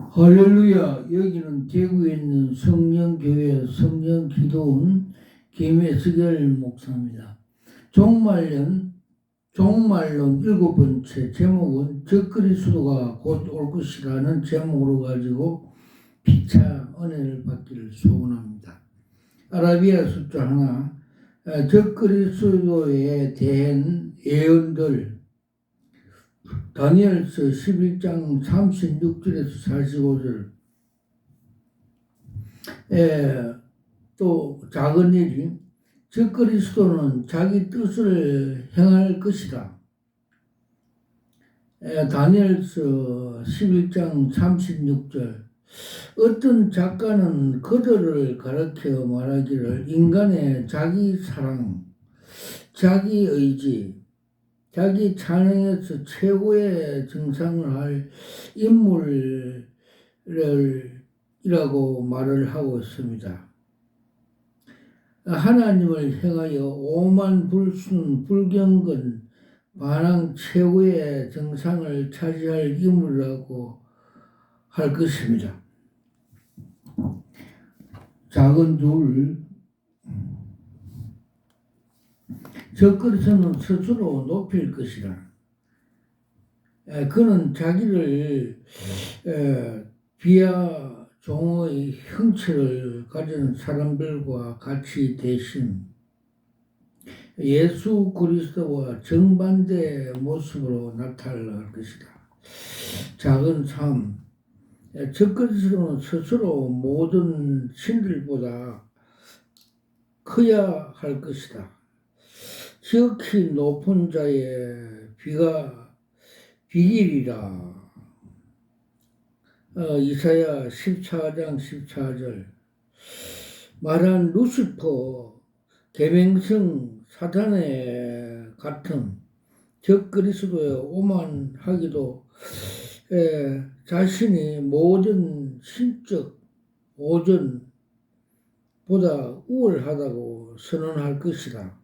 할렐루야. 여기는 대구에 있는 성령교회 성령기도원 김혜석열 목사입니다. 종말론 7번째 제목은 적그리스도가 곧 올 것이라는 제목으로 가지고 피차 은혜를 받기를 소원합니다. 아라비아 숫자 하나, 적그리스도에 대한 예언들, 다니엘서 11장 36절에서 45절. 또 작은 일이 적그리스도는 자기 뜻을 행할 것이다. 다니엘서 11장 36절. 어떤 작가는 그들을 가르쳐 말하기를 인간의 자기 사랑, 자기 의지, 자기 찬양에서 최고의 증상을 할 인물이라고 말을 하고 있습니다. 하나님을 향하여 오만 불순 불경건 반항 최고의 정상을 차지할 인물이라고 할 것입니다. 작은 둘, 적그리스도는 스스로 높일 것이다. 그는 자기를 비하 종의 형체를 가진 사람들과 같이 대신 예수 그리스도와 정반대 모습으로 나타날 것이다. 작은 삶, 적그리스도는 스스로 모든 신들보다 커야 할 것이다. 지극히 높은 자의 비길이라. 이사야 14장 14절. 말한 루시퍼, 계명성 사탄의 같은 적그리스도의 오만하기도 자신이 모든 신적 오전보다 우월하다고 선언할 것이다.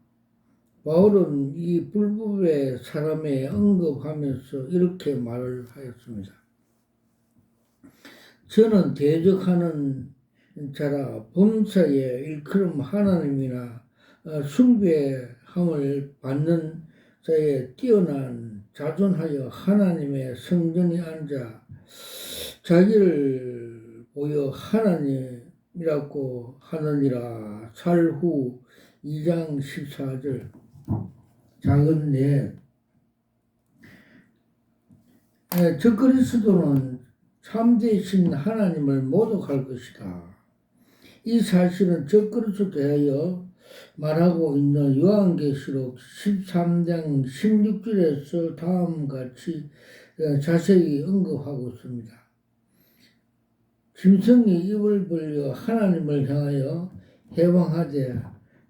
바울은 이 불법의 사람에 언급하면서 이렇게 말을 하였습니다. 저는 대적하는 자라 범사에 일컬음 하나님이나 숭배함을 받는 자에 뛰어난 자존하여 하나님의 성전에 앉아 자기를 보여 하나님이라고 하느니라. 살후 2장 14절. 작은 넷. 적그리스도는 참되신 하나님을 모독할 것이다. 이 사실은 적그리스도에 대하여 말하고 있는 요한계시록 13장 16절에서 다음같이 자세히 언급하고 있습니다. 짐승이 입을 벌려 하나님을 향하여 해방하되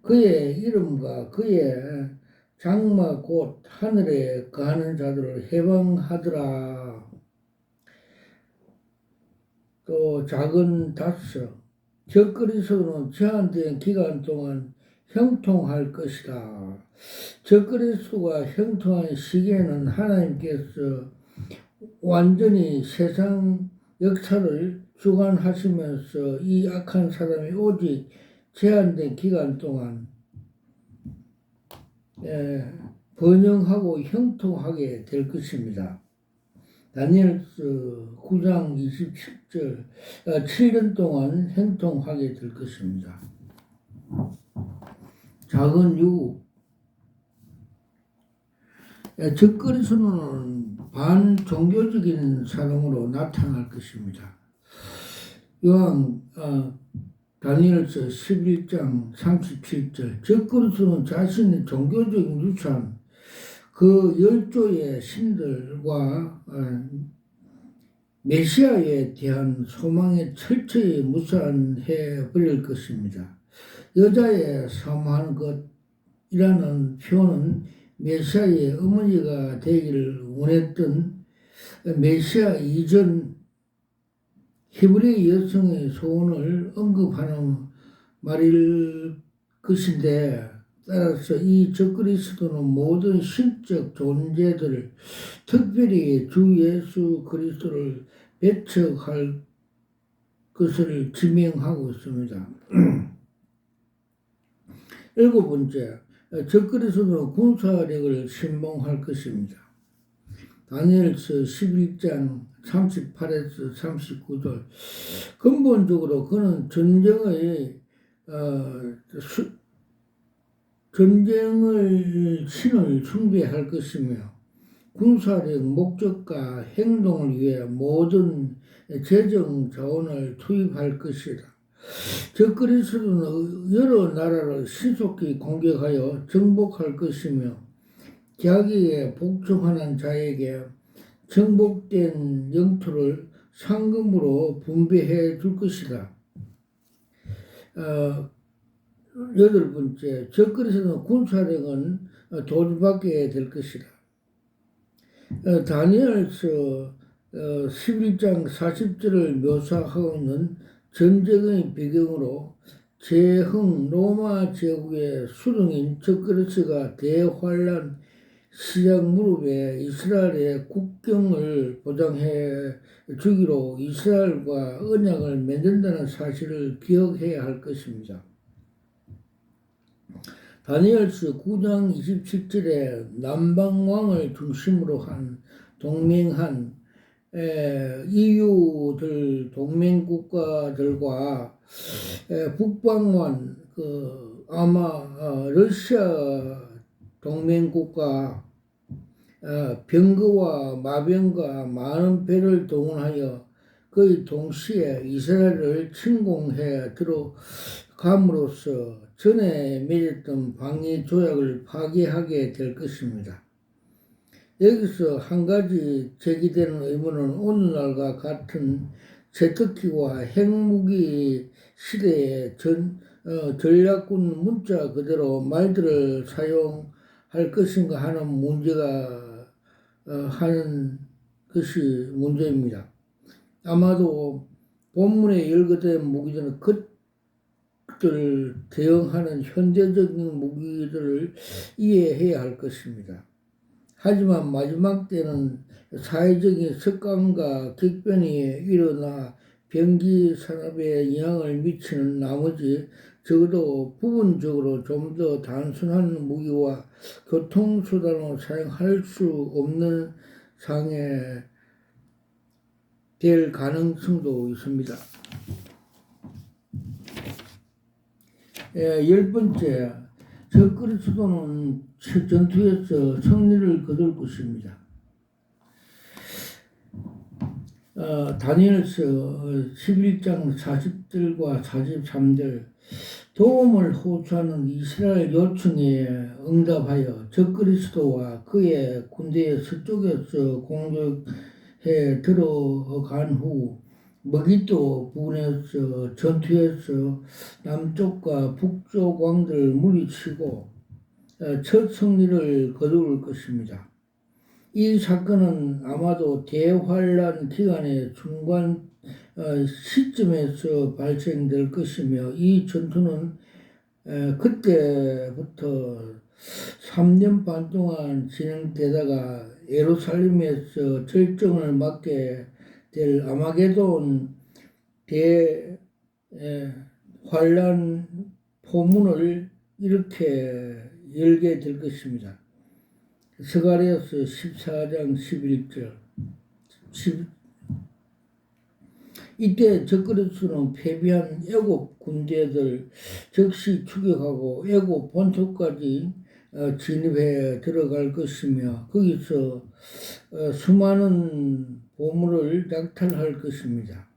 그의 이름과 그의 장막 곧 하늘에 거하는 자들을 해방하더라. 또 작은 다섯, 적그리스도는 제한된 기간 동안 형통할 것이다. 적그리스도가 형통한 시기에는 하나님께서 완전히 세상 역사를 주관하시면서 이 악한 사람이 오직 제한된 기간 동안 번영하고 형통하게 될 것입니다. 다니엘서 9장 27절 7년 동안 형통하게 될 것입니다. 작은 유, 적그리스도는 반종교적인 사람으로 나타날 것입니다. 다니엘서 11장 37절. 적그리스도는 자신의 종교적인 유산, 그 10조의 신들과 메시아에 대한 소망에 철저히 무산해 버릴 것입니다. 여자의 사모하는 것이라는 표현은 메시아의 어머니가 되기를 원했던 메시아 이전 히브리 여성의 소원을 언급하는 말일 것인데, 따라서 이 적그리스도는 모든 신적 존재들을, 특별히 주 예수 그리스도를 배척할 것을 지명하고 있습니다. 일곱 번째, 적그리스도는 군사력을 신봉할 것입니다. 다니엘서 11장 38에서 39절. 근본적으로 그는 전쟁을 신을 숭배할 것이며 군사력 목적과 행동을 위해 모든 재정 자원을 투입할 것이다. 적그리스도는 여러 나라를 신속히 공격하여 정복할 것이며 자기에 복종하는 자에게 정복된 영토를 상금으로 분배해 줄 것이다. 여덟 번째, 적그리스도는 군사력은 도주받게 될 것이다. 다니엘서 11장 40절을 묘사하고 있는 전쟁의 배경으로 제흥 로마 제국의 수령인 적그리스가 대환란 시작 무렵에 이스라엘의 국경을 보장해 주기로 이스라엘과 언약을 맺는다는 사실을 기억해야 할 것입니다. 다니엘서 9장 27절에 남방왕을 중심으로 한 동맹한 EU들 동맹국가들과 북방wan 아마 러시아 동맹국가 병거와 마병과 많은 배를 동원하여 거의 동시에 이스라엘을 침공해 들어감으로써 전에 맺었던 방위 조약을 파기하게 될 것입니다. 여기서 한 가지 제기되는 의문은 오늘날과 같은 제트기와 핵무기 시대의 전략군 문자 그대로 말들을 사용할 것인가 하는 것이 문제입니다. 아마도 본문에 열거된 무기들은 그들 대응하는 현대적인 무기들을 이해해야 할 것입니다. 하지만 마지막 때는 사회적인 습관과 격변이 일어나 병기 산업에 영향을 미치는 나머지 적어도 부분적으로 좀 더 단순한 무기와 교통수단으로 사용할 수 없는 상황에 될 가능성도 있습니다. 열 번째, 적그리스도는 전투에서 승리를 거둘 것입니다. 다니엘서 11장 40절과 43절 도움을 호소하는 이스라엘 요청에 응답하여 적그리스도와 그의 군대의 서쪽에서 공격해 들어간 후 머기도 부근에서 전투에서 남쪽과 북쪽 왕들을 물리치고 첫 승리를 거둘 것입니다. 이 사건은 아마도 대환란 기간의 중간 시점에서 발생될 것이며 이 전투는 그때부터 3년 반 동안 진행되다가 예루살렘에서 절정을 맞게 될 아마게돈 대환란 포문을 이렇게 열게 될 것입니다. 스가랴서 14장 11절 이때 적그리스도는 패배한 애굽 군대들 즉시 추격하고 애굽 본토까지 진입해 들어갈 것이며 거기서 수많은 보물을 낙탈할 것입니다.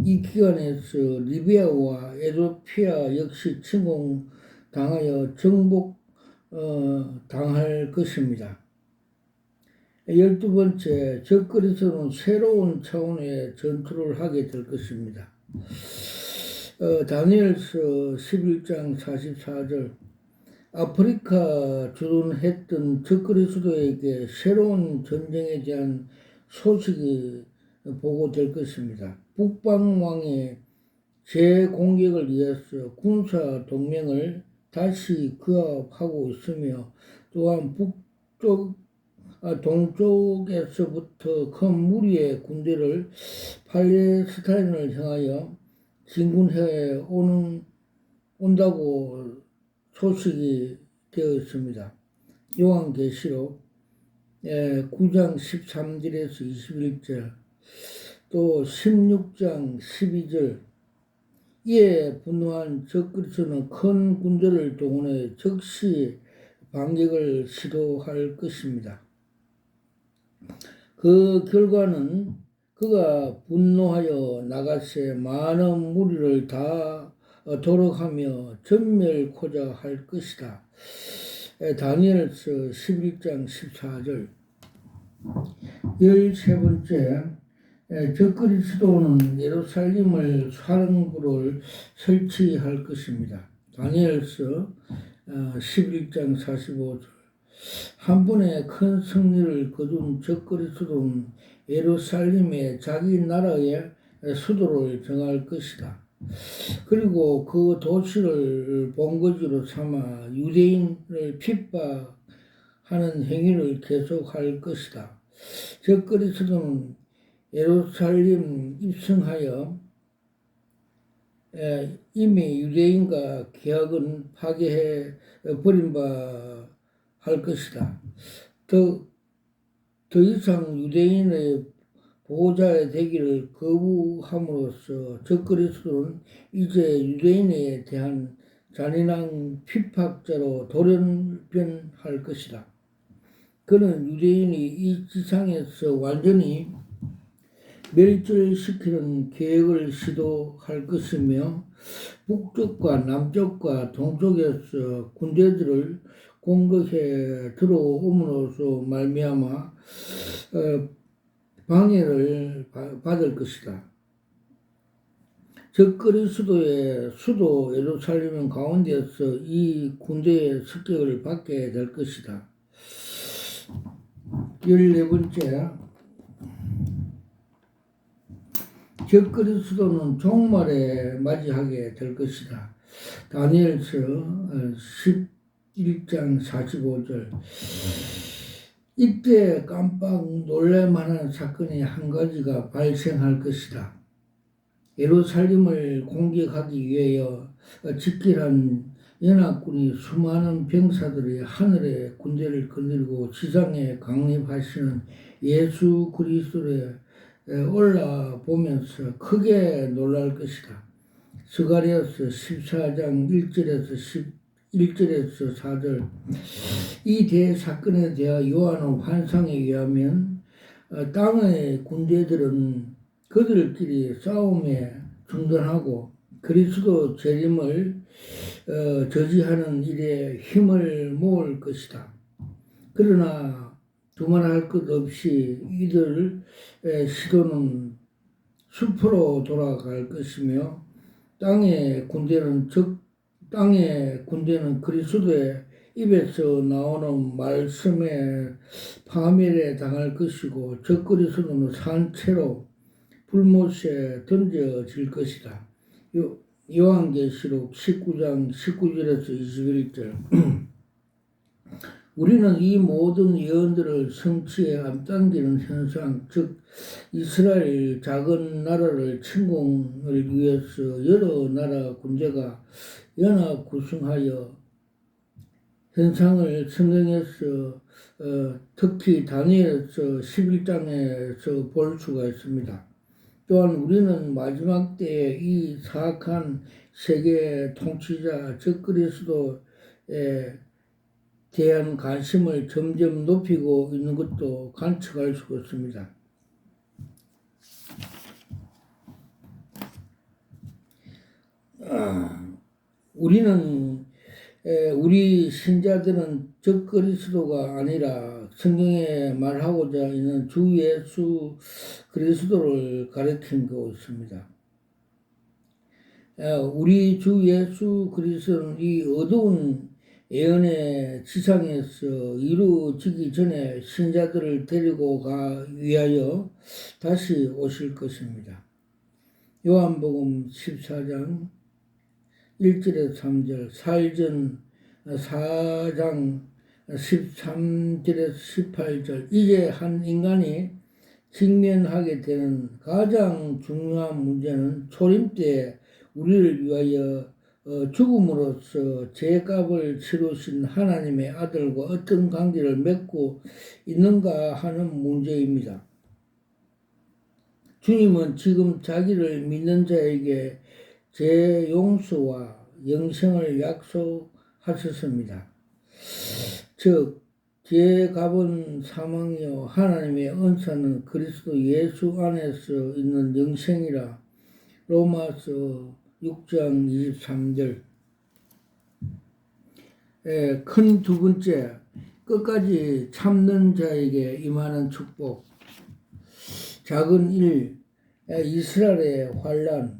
이 기간에서 리비아와 에티오피아 역시 침공당하여 정복당할 것입니다. 12번째, 적그리스도는 새로운 차원의 전투를 하게 될 것입니다. 다니엘서 11장 44절 아프리카 주둔했던 적그리스도에게 새로운 전쟁에 대한 소식이 보고될 것입니다. 북방왕의 재공격을 위해서 군사 동맹을 다시 구합하고 있으며 또한 북쪽 동쪽에서부터 큰 무리의 군대를 팔레스타인을 향하여 진군해 온다고 소식이 되어 있습니다. 요한계시록 9장 13절에서 21절, 또 16장 12절, 이에 분노한 적그리스도는 큰 군대를 동원해 즉시 반격을 시도할 것입니다. 그 결과는 그가 분노하여 나가세 많은 무리를 다 도록하며 전멸코자 할 것이다. 다니엘서 11장 14절. 13번째, 적그리스도는 예루살렘을 사령부를 설치할 것입니다. 다니엘서 11장 45절. 한 번에 큰 승리를 거둔 적그리스도는 예루살렘에 자기 나라의 수도를 정할 것이다. 그리고 그 도시를 본거지로 삼아 유대인을 핍박하는 행위를 계속할 것이다. 적그리스도는 예루살렘 입성하여 이미 유대인과 계약은 파괴해 버린 바 할 것이다. 더 이상 유대인의 보호자의 되기를 거부함으로써 적그리스도는 이제 유대인에 대한 잔인한 핍박자로 돌연변할 것이다. 그는 유대인이 이 지상에서 완전히 멸절시키는 계획을 시도할 것이며 북쪽과 남쪽과 동쪽에서 군대들을 공격해 들어옴으로써 말미암아 방해를 받을 것이다. 적그리스도의 수도 예루살렘 가운데서 이 군대의 습격을 받게 될 것이다. 14번째, 적그리스도는 종말에 맞이하게 될 것이다. 다니엘서 11장 45절. 이때 깜빡 놀랄만한 사건이 한 가지가 발생할 것이다. 예루살렘을 공격하기 위하여 집결한 연합군이 수많은 병사들이 하늘의 군대를 거느리고 지상에 강림하시는 예수 그리스도에 올라보면서 크게 놀랄 것이다. 스가랴서 14장 1절에서 4절. 이 대사건에 대하 요한의 환상에 의하면 땅의 군대들은 그들끼리 싸움에 중단하고 그리스도 재림을 저지하는 일에 힘을 모을 것이다. 그러나 두말할 것 없이 이들 시도는 숲으로 돌아갈 것이며 땅의 군대는 그리스도의 입에서 나오는 말씀에 파멸에 당할 것이고 적그리스도는 산채로 불못에 던져질 것이다. 요한계시록 19장 19절에서 21절. 우리는 이 모든 예언들을 성취에 앞당기는 현상, 즉 이스라엘 작은 나라를 침공을 위해서 여러 나라 군대가 연합 구성하여 현상을 성경에서 특히 다니엘서 11장에서 볼 수가 있습니다. 또한 우리는 마지막 때에 이 사악한 세계 통치자 적그리스도에 대한 관심을 점점 높이고 있는 것도 관측할 수 있습니다. 우리 신자들은 적그리스도가 아니라 성경에 말하고자 있는 주 예수 그리스도를 가리키고 있습니다. 우리 주 예수 그리스도는 이 어두운 예언의 지상에서 이루어지기 전에 신자들을 데리고 가 위하여 다시 오실 것입니다. 요한복음 14장 1절에서 3절, 사일전 4장 13절에서 18절. 이제 한 인간이 직면하게 되는 가장 중요한 문제는 초림 때 우리를 위하여 죽음으로써 죄값을 치르신 하나님의 아들과 어떤 관계를 맺고 있는가 하는 문제입니다. 주님은 지금 자기를 믿는 자에게 죄 용서와 영생을 약속하셨습니다. 즉 죄값은 사망이요 하나님의 은사는 그리스도 예수 안에서 있는 영생이라. 로마서 6장 23절. 큰 두 번째, 끝까지 참는 자에게 임하는 축복. 작은 일, 이스라엘의 환란.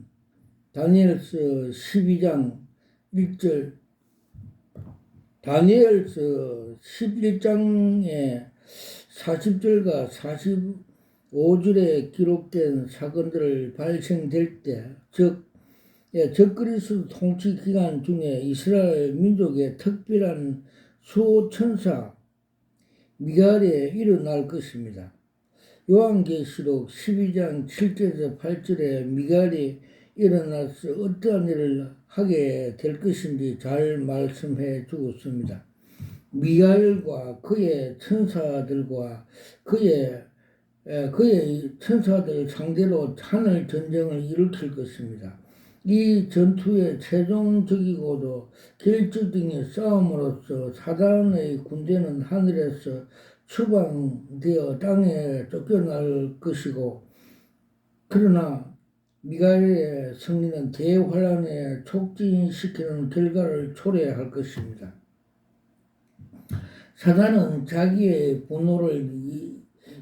다니엘서 12장 1절. 다니엘서 11장에 40절과 45절에 기록된 사건들을 발생될 때, 즉 적그리스 통치 기간 중에 이스라엘 민족의 특별한 수호천사 미갈이 일어날 것입니다. 요한계시록 12장 7절에서 8절에 미갈이 일어나서 어떠한 일을 하게 될 것인지 잘 말씀해 주었습니다. 미갈과 그의 천사들과 그의 천사들 상대로 하늘 전쟁을 일으킬 것입니다. 이 전투의 최종적이고도 결정적인 싸움으로서 사단의 군대는 하늘에서 추방되어 땅에 쫓겨날 것이고, 그러나 미가엘의 승리는 대환란에 촉진시키는 결과를 초래할 것입니다. 사단은 자기의 분노를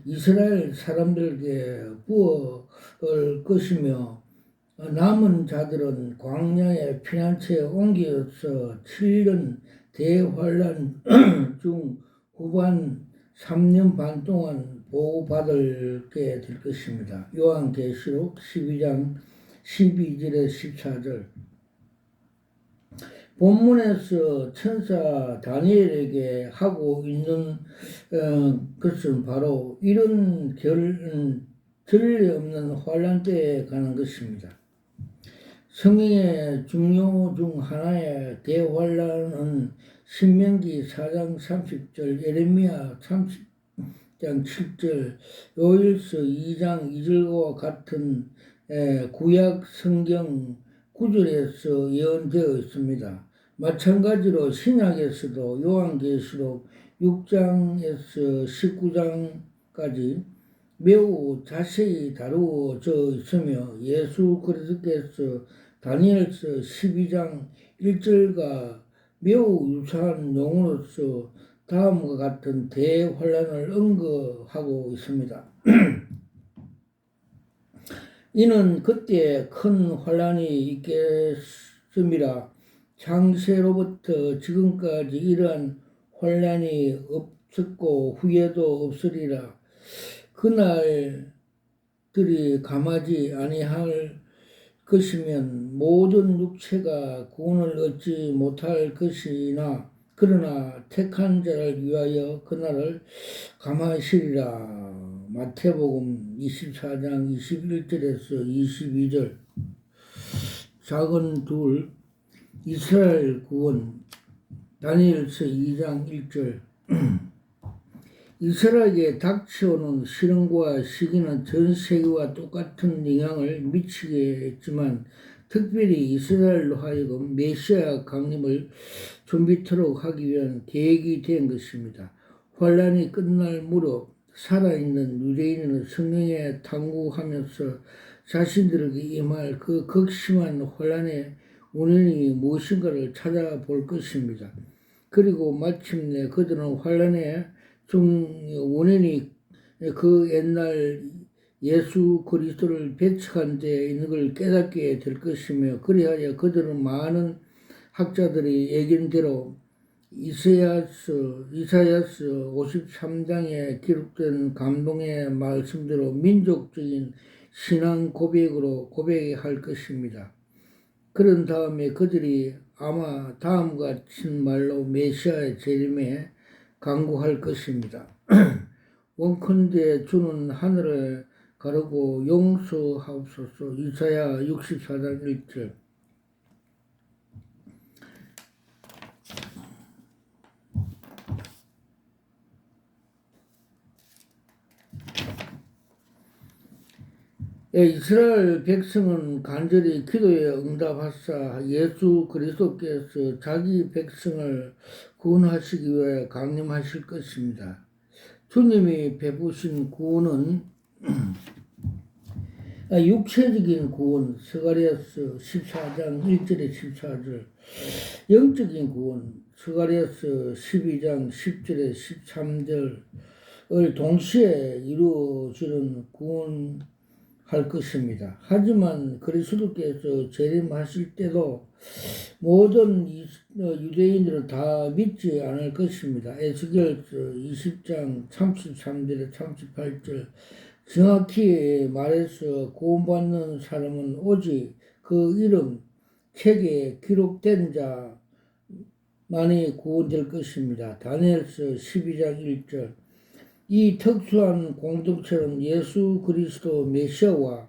이스라엘 사람들에게 부어올 것이며, 남은 자들은 광야의 피난처에 옮겨서 7년 대환란 중 후반 3년 반 동안 보호받게 될 것입니다. 요한계시록 12장 12절에 14절. 본문에서 천사 다니엘에게 하고 있는 것은 바로 이런 전례 없는 환란 때에 관한 것입니다. 성경의 중요 중 하나의 대환란은 신명기 4장 30절, 예레미야 30장 7절, 요일서 2장 2절과 같은 구약 성경 구절에서 예언되어 있습니다. 마찬가지로 신약에서도 요한계시록 6장에서 19장까지 매우 자세히 다루어져 있으며, 예수 그리스도께서 다니엘서 12장 1절과 매우 유사한 용어로서 다음과 같은 대환란을 언급하고 있습니다. 이는 그때 큰 환란이 있겠음이라. 창세로부터 지금까지 이러한 환란이 없었고 후에도 없으리라. 그날들이 감하지 아니할 것이면 모든 육체가 구원을 얻지 못할 것이나, 그러나 택한 자를 위하여 그날을 감하시리라. 마태복음 24장 21절에서 22절. 작은 둘, 이스라엘 구원. 다니엘서 2장 1절. 이스라엘에게 닥쳐오는 시련과 시기는 전 세계와 똑같은 영향을 미치겠지만, 특별히 이스라엘로 하여금 메시아 강림을 준비토록 하기 위한 계획이 된 것입니다. 환란이 끝날 무렵 살아있는 유대인은 성령에 탐구하면서 자신들에게 임할 그 극심한 환란의 원인이 무엇인가를 찾아볼 것입니다. 그리고 마침내 그들은 환란의 원인이 그 옛날 예수 그리스도를 배척한 데 있는 걸 깨닫게 될 것이며, 그리하여 그들은 많은 학자들이 예견대로 이사야서 53장에 기록된 감동의 말씀대로 민족적인 신앙 고백으로 고백할 것입니다. 그런 다음에 그들이 아마 다음과 같은 말로 메시아의 재림에 간구할 것입니다. 원컨대 주는 하늘을 가르고 용서하옵소서. 이사야 64장 1절. 이스라엘 백성은 간절히 기도에 응답하사 예수 그리스도께서 자기 백성을 구원하시기 위해 강림하실 것입니다. 주님이 베푸신 구원은 육체적인 구원, 스가랴서 14장 1절에 14절, 영적인 구원, 스가랴서 12장 10절에 13절을 동시에 이루어지는 구원할 것입니다. 하지만 그리스도께서 재림하실 때도 모든 유대인들은 다 믿지 않을 것입니다. 에스겔서 20장 33절에 38절, 정확히 말해서 구원받는 사람은 오직 그 이름 책에 기록된 자만이 구원될 것입니다. 다니엘서 12장 1절. 이 특수한 공동체는 예수 그리스도 메시아와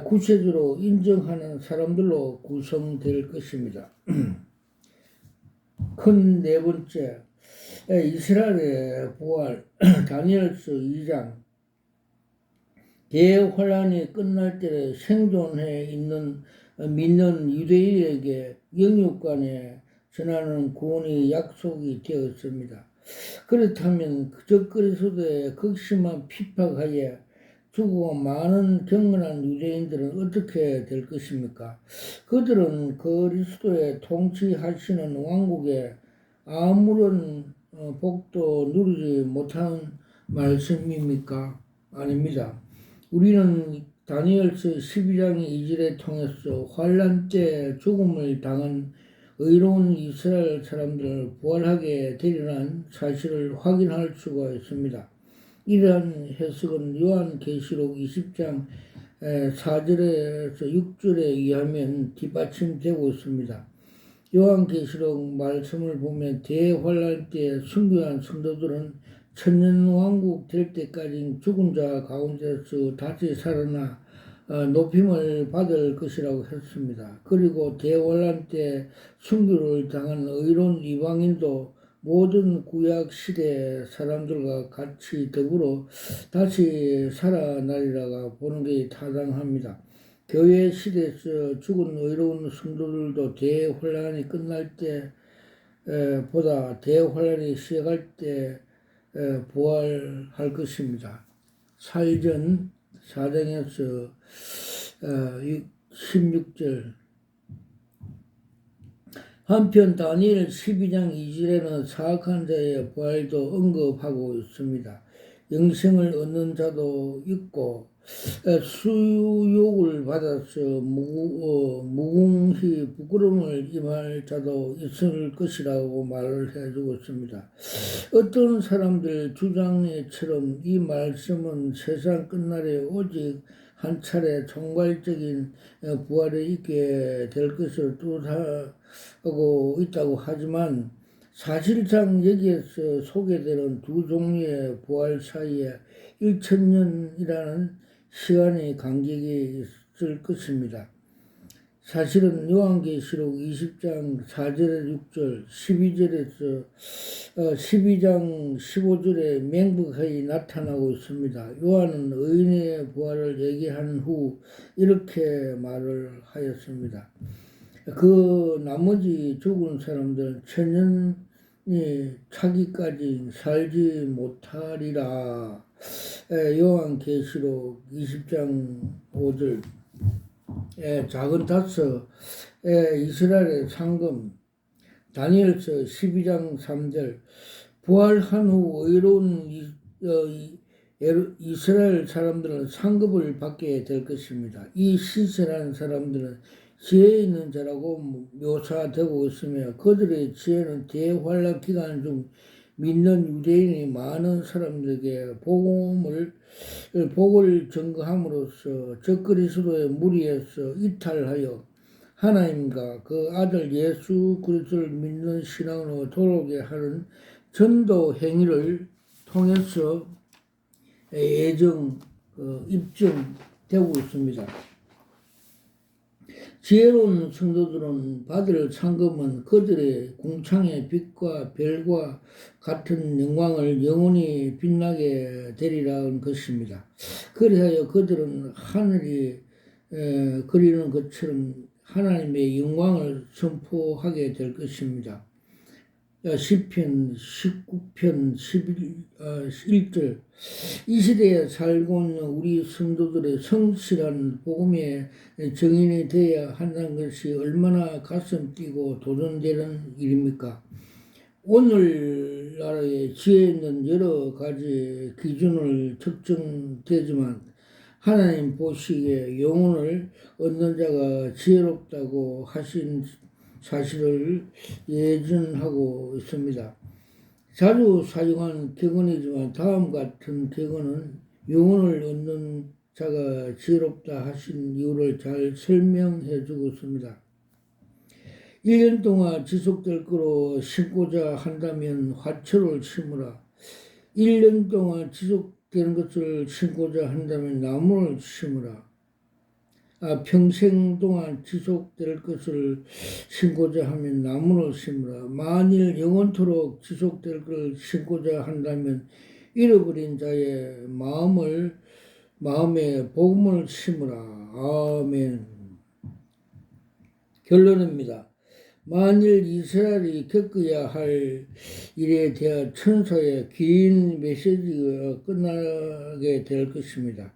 구체적으로 인정하는 사람들로 구성될 것입니다. 큰 네 번째, 이스라엘의 부활. 다니엘서 2장. 대환란이 끝날 때 생존해 있는 믿는 유대인에게 영육간에 전하는 구원이 약속이 되었습니다. 그렇다면 저 그리스도의 극심한 핍박하에 죽고 많은 경건한 유대인들은 어떻게 될 것입니까? 그들은 그리스도의 통치하시는 왕국에 아무런 복도 누리지 못한 말씀입니까? 아닙니다. 우리는 다니엘서 12장 2절에 통해서 환란 때 죽음을 당한 의로운 이스라엘 사람들을 부활하게 되리라는 사실을 확인할 수가 있습니다. 이러한 해석은 요한계시록 20장 4절에서 6절에 의하면 뒷받침되고 있습니다. 요한계시록 말씀을 보면 대환란 때 순교한 성도들은 천년왕국 될 때까지 죽은 자 가운데서 다시 살아나 높임을 받을 것이라고 했습니다. 그리고 대환란 때 순교를 당한 의로운 이방인도 모든 구약 시대 사람들과 같이 더불어 다시 살아나리라고 보는 게 타당합니다. 교회 시대에서 죽은 의로운 성도들도 대환란이 끝날 때 보다 대환란이 시작할 때 부활할 것입니다. 사일전 4장에서 16절. 한편 다니엘 12장 2절에는 사악한 자의 부활도 언급하고 있습니다. 영생을 얻는 자도 있고 수욕을 받아서 무궁히 부끄러움을 임할 자도 있을 것이라고 말을 해주고 있습니다. 어떤 사람들 주장처럼 이 말씀은 세상 끝날에 오직 한 차례 총괄적인 부활이 있게 될 것을 뜻하고 있다고 하지만 사실상 여기에서 소개되는 두 종류의 부활 사이에 1000년이라는 시간의 간격이 있을 것입니다. 사실은 요한계시록 20장 4절에 6절, 12절에서 12장 15절에 맹백하게 나타나고 있습니다. 요한은 의인의 부활을 얘기한 후 이렇게 말을 하였습니다. 그 나머지 죽은 사람들은 천년이 차기까지 살지 못하리라. 요한계시록 20장 5절. 작은 다섯 이스라엘의 상금. 다니엘서 12장 3절. 부활한 후 의로운 이스라엘 사람들은 상급을 받게 될 것입니다. 이 시세라는 사람들은 지혜 있는 자라고 묘사되고 있으며 그들의 지혜는 대환란 기간 중 믿는 유대인이 많은 사람들에게 복을 증거함으로써 저 그리스도의 무리에서 이탈하여 하나님과 그 아들 예수 그리스도를 믿는 신앙으로 돌아오게 하는 전도 행위를 통해서 애정, 입증되고 있습니다. 지혜로운 성도들은 받을 상급은 그들의 공창의 빛과 별과 같은 영광을 영원히 빛나게 되리라는 것입니다. 그리하여 그들은 하늘이 그리는 것처럼 하나님의 영광을 선포하게 될 것입니다. 시편 19편 1절 이 시대에 살고 있는 우리 성도들의 성실한 복음의 증인이 되어야 한다는 것이 얼마나 가슴 뛰고 도전되는 일입니까? 오늘날의 지혜 있는 여러 가지 기준을 측정되지만 하나님 보시기에 영혼을 얻는 자가 지혜롭다고 하신 사실을 예전하고 있습니다. 자주 사용한 격언이지만 다음 같은 격언은 영혼을 얻는 자가 지혜롭다 하신 이유를 잘 설명해 주고 있습니다. 1년 동안 지속될 거로 심고자 한다면 화초를 심으라. 1년 동안 지속되는 것을 심고자 한다면 나무를 심으라. 평생 동안 지속될 것을 심고자 하면 나무를 심으라. 만일 영원토록 지속될 것을 심고자 한다면 잃어버린 자의 마음에 복음을 심으라. 아멘. 결론입니다. 만일 이스라엘이 겪어야 할 일에 대한 천사의 긴 메시지가 끝나게 될 것입니다.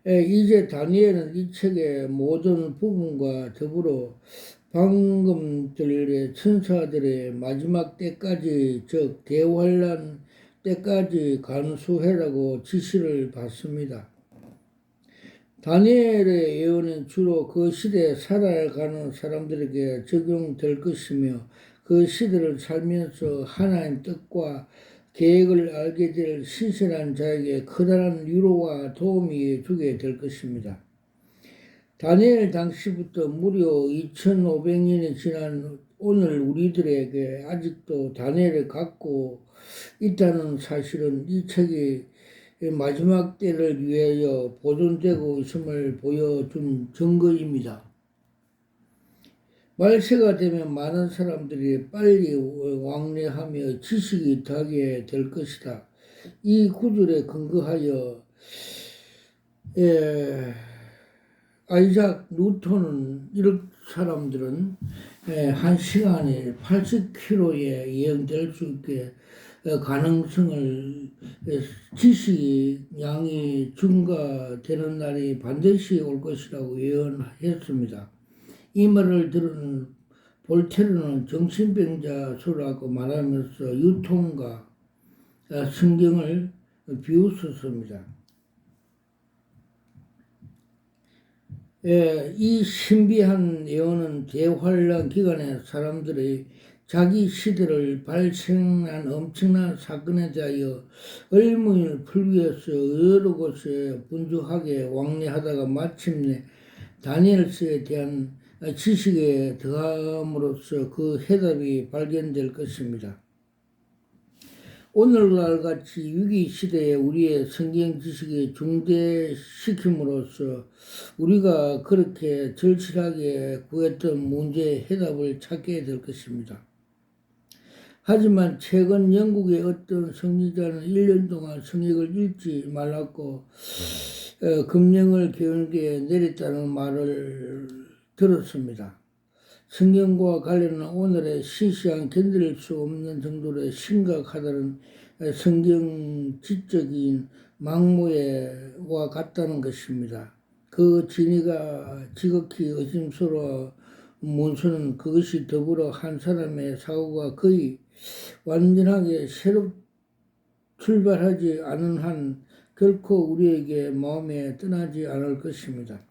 이제 다니엘은 이 책의 모든 부분과 더불어 방금 들의 천사들의 마지막 때까지, 즉 대환란 때까지 간수해라고 지시를 받습니다. 다니엘의 예언은 주로 그 시대에 살아가는 사람들에게 적용될 것이며 그 시대를 살면서 하나님의 뜻과 계획을 알게 될 신실한 자에게 커다란 위로와 도움이 주게 될 것입니다. 다니엘 당시부터 무려 2500년이 지난 오늘 우리들에게 아직도 다니엘을 갖고 있다는 사실은 이 책이 마지막 때를 위하여 보존되고 있음을 보여준 증거입니다. 말세가 되면 많은 사람들이 빨리 왕래하며 지식이 더하게 될 것이다. 이 구절에 근거하여 아이작 뉴턴은 이런 사람들은 한 시간에 80km에 예언될 수 있게 가능성을 지식 양이 증가되는 날이 반드시 올 것이라고 예언했습니다. 이 말을 들은 볼테르는 정신병자 소라고 말하면서 유통과 성경을 비웃었습니다. 이 신비한 예언은 대환란 기간에 사람들의 자기 시대를 발생한 엄청난 사건에 대하여 의문을 풀기 위해서 여러 곳에 분주하게 왕래하다가 마침내 다니엘서에 대한 지식에 더함으로써 그 해답이 발견될 것입니다. 오늘날 같이 위기 시대에 우리의 성경 지식이 중대시킴으로써 우리가 그렇게 절실하게 구했던 문제의 해답을 찾게 될 것입니다. 하지만 최근 영국의 어떤 성직자는 1년 동안 성경을 읽지 말랐고 금령을 교육에 내렸다는 말을 들었습니다. 성경과 관련한 오늘의 시시한 견딜 수 없는 정도로 심각하다는 성경 지적인 망모와 같다는 것입니다. 그 진위가 지극히 의심스러워 문서는 그것이 더불어 한 사람의 사고가 거의 완전하게 새로 출발하지 않은 한 결코 우리에게 마음에 떠나지 않을 것입니다.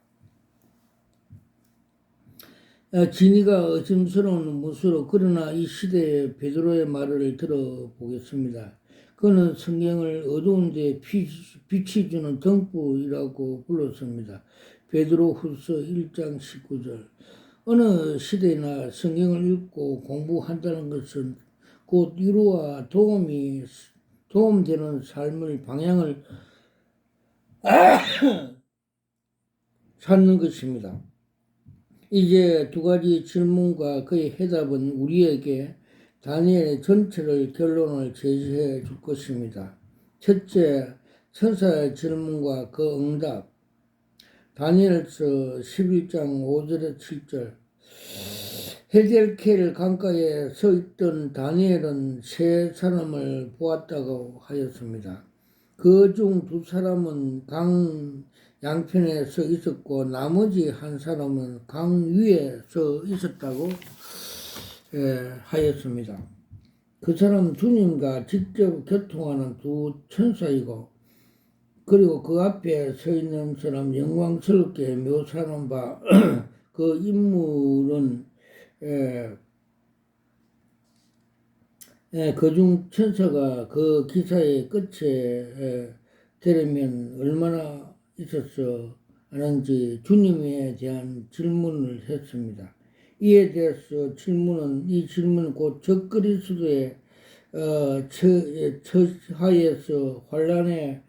진위가 의심스러운 문서로 그러나 이 시대의 베드로의 말을 들어보겠습니다. 그는 성경을 어두운 데 빛이 주는 등불이라고 불렀습니다. 베드로 후서 1장 19절. 어느 시대나 성경을 읽고 공부한다는 것은 곧 위로와 도움되는 삶의 방향을 찾는 것입니다. 이제 두 가지 질문과 그의 해답은 우리에게 다니엘의 전체를 결론을 제시해 줄 것입니다. 첫째, 천사의 질문과 그 응답. 다니엘서 11장 5절에 7절. 헤델켈 강가에 서 있던 다니엘은 세 사람을 보았다고 하였습니다. 그 중 두 사람은 강 양편에 서 있었고 나머지 한 사람은 강 위에 서 있었다고 하였습니다. 그 사람은 주님과 직접 교통하는 두 천사이고 그리고 그 앞에 서 있는 사람 영광스럽게 묘사하는 바 그 인물은 그중 천사가 그 기사의 끝에 되려면 얼마나 있었어 하는지 주님에 대한 질문을 했습니다. 이에 대해서 이 질문은 곧 적그리스도의 처하에서 환란의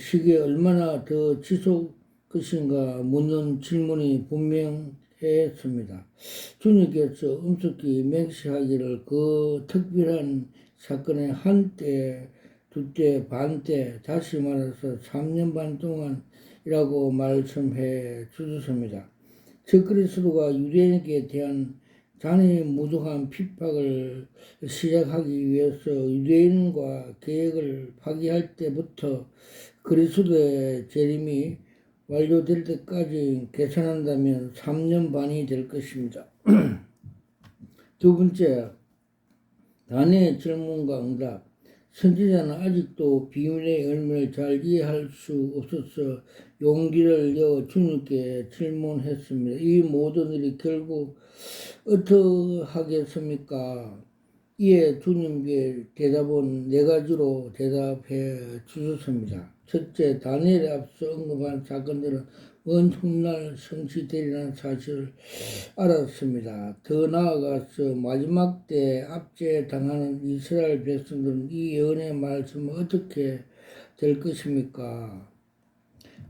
시기에 얼마나 더 지속 것인가 묻는 질문이 분명했습니다. 주님께서 엄숙히 맹세하기를 그 특별한 사건의 한때, 두때, 반때, 다시 말해서 3년 반 동안이라고 말씀해 주셨습니다. 적그리스도가 유대인에게 대한 잔인무도한 핍박을 시작하기 위해서 유대인과 계획을 파기할 때부터 그리스도의 재림이 완료될 때까지 계산한다면 3년 반이 될 것입니다. 두 번째, 다니엘의 질문과 응답. 선지자는 아직도 비밀의 열매를 잘 이해할 수 없어서 용기를 내어 주님께 질문했습니다. 이 모든 일이 결국 어떡하겠습니까? 이에 주님께 대답은 네 가지로 대답해 주셨습니다. 첫째, 다니엘에 앞서 언급한 사건들은 먼 훗날 성취되리라는 사실을 알았습니다. 더 나아가서 마지막 때 압제당하는 이스라엘 백성들은 이 예언의 말씀은 어떻게 될 것입니까?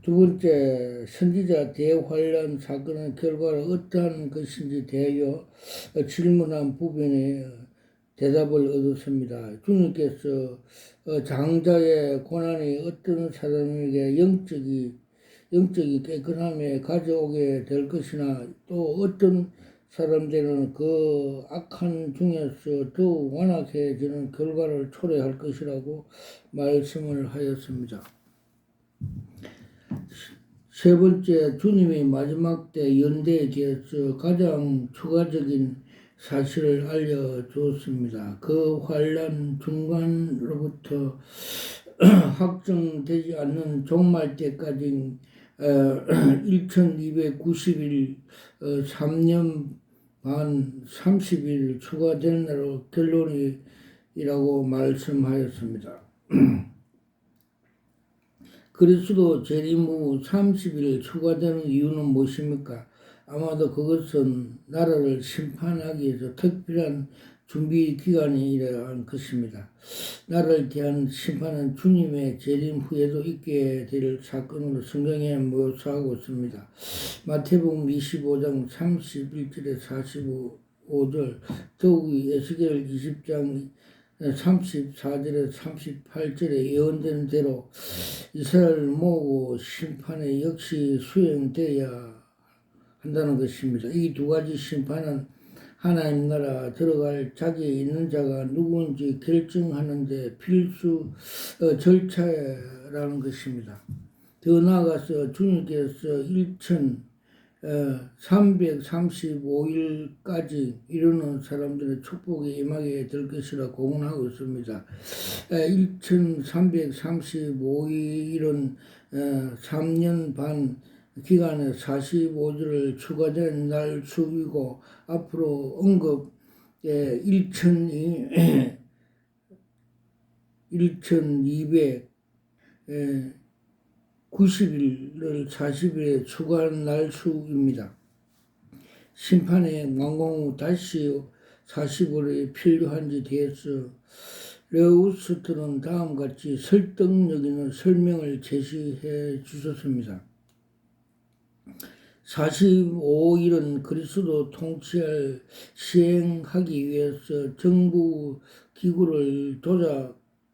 두 번째, 선지자 대환란 사건의 결과가 어떠한 것인지 대하여 질문한 부분에 대답을 얻었습니다. 주님께서 장자의 고난이 어떤 사람에게 영적이 깨끗함에 가져오게 될 것이나 또 어떤 사람들은 그 악한 중에서 더욱 완악해지는 결과를 초래할 것이라고 말씀을 하였습니다. 세 번째, 주님이 마지막 때 연대에 대해서 가장 추가적인 사실을 알려주었습니다. 그 환란 중간으로부터 확정되지 않는 종말 때까지 1290일 3년 반 30일 추가되는 날로 결론이라고 말씀하였습니다. 그리스도 재림 후 30일 추가되는 이유는 무엇입니까? 아마도 그것은 나라를 심판하기 위해서 특별한 준비 기간이라 한 것입니다. 나라를 대한 심판은 주님의 재림 후에도 있게 될 사건으로 성경에 묘사하고 있습니다. 마태복음 25장 31절에 45절, 더욱이 에스겔 20장 34절에 38절에 예언된 대로 이스라엘을 모으고 심판에 역시 수행되어야 한다는 것입니다. 이 두 가지 심판은 하나님 나라 들어갈 자격에 있는 자가 누구인지 결정하는 데 필수 절차라는 것입니다. 더 나아가서 주님께서 1335일까지 이루는 사람들의 축복에 임하게 될 것이라 공언하고 있습니다. 1335일은 3년 반 기간에 45주를 추가된 날 수이고 앞으로 언급 1200 90일을 40일에 추가한 날 수입니다. 심판의 완공 후 다시 40월에 필요한지 대해서 레우스트는 다음과 같이 설득력 있는 설명을 제시해 주셨습니다. 45일은 그리스도 통치를 시행하기 위해서 정부 기구를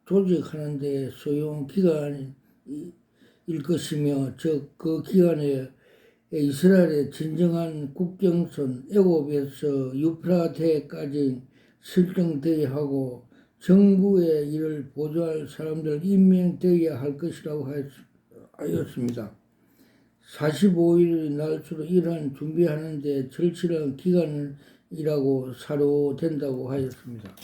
조직하는 데 소요한 기간일 것이며, 즉 그 기간에 이스라엘의 진정한 국경선 애굽에서 유프라테까지 설정되어야 하고 정부의 일을 보조할 사람들 임명되어야 할 것이라고 하였습니다. 45일 날수로 이러한 준비하는 데 절실한 기간이라고 사료된다고 하였습니다.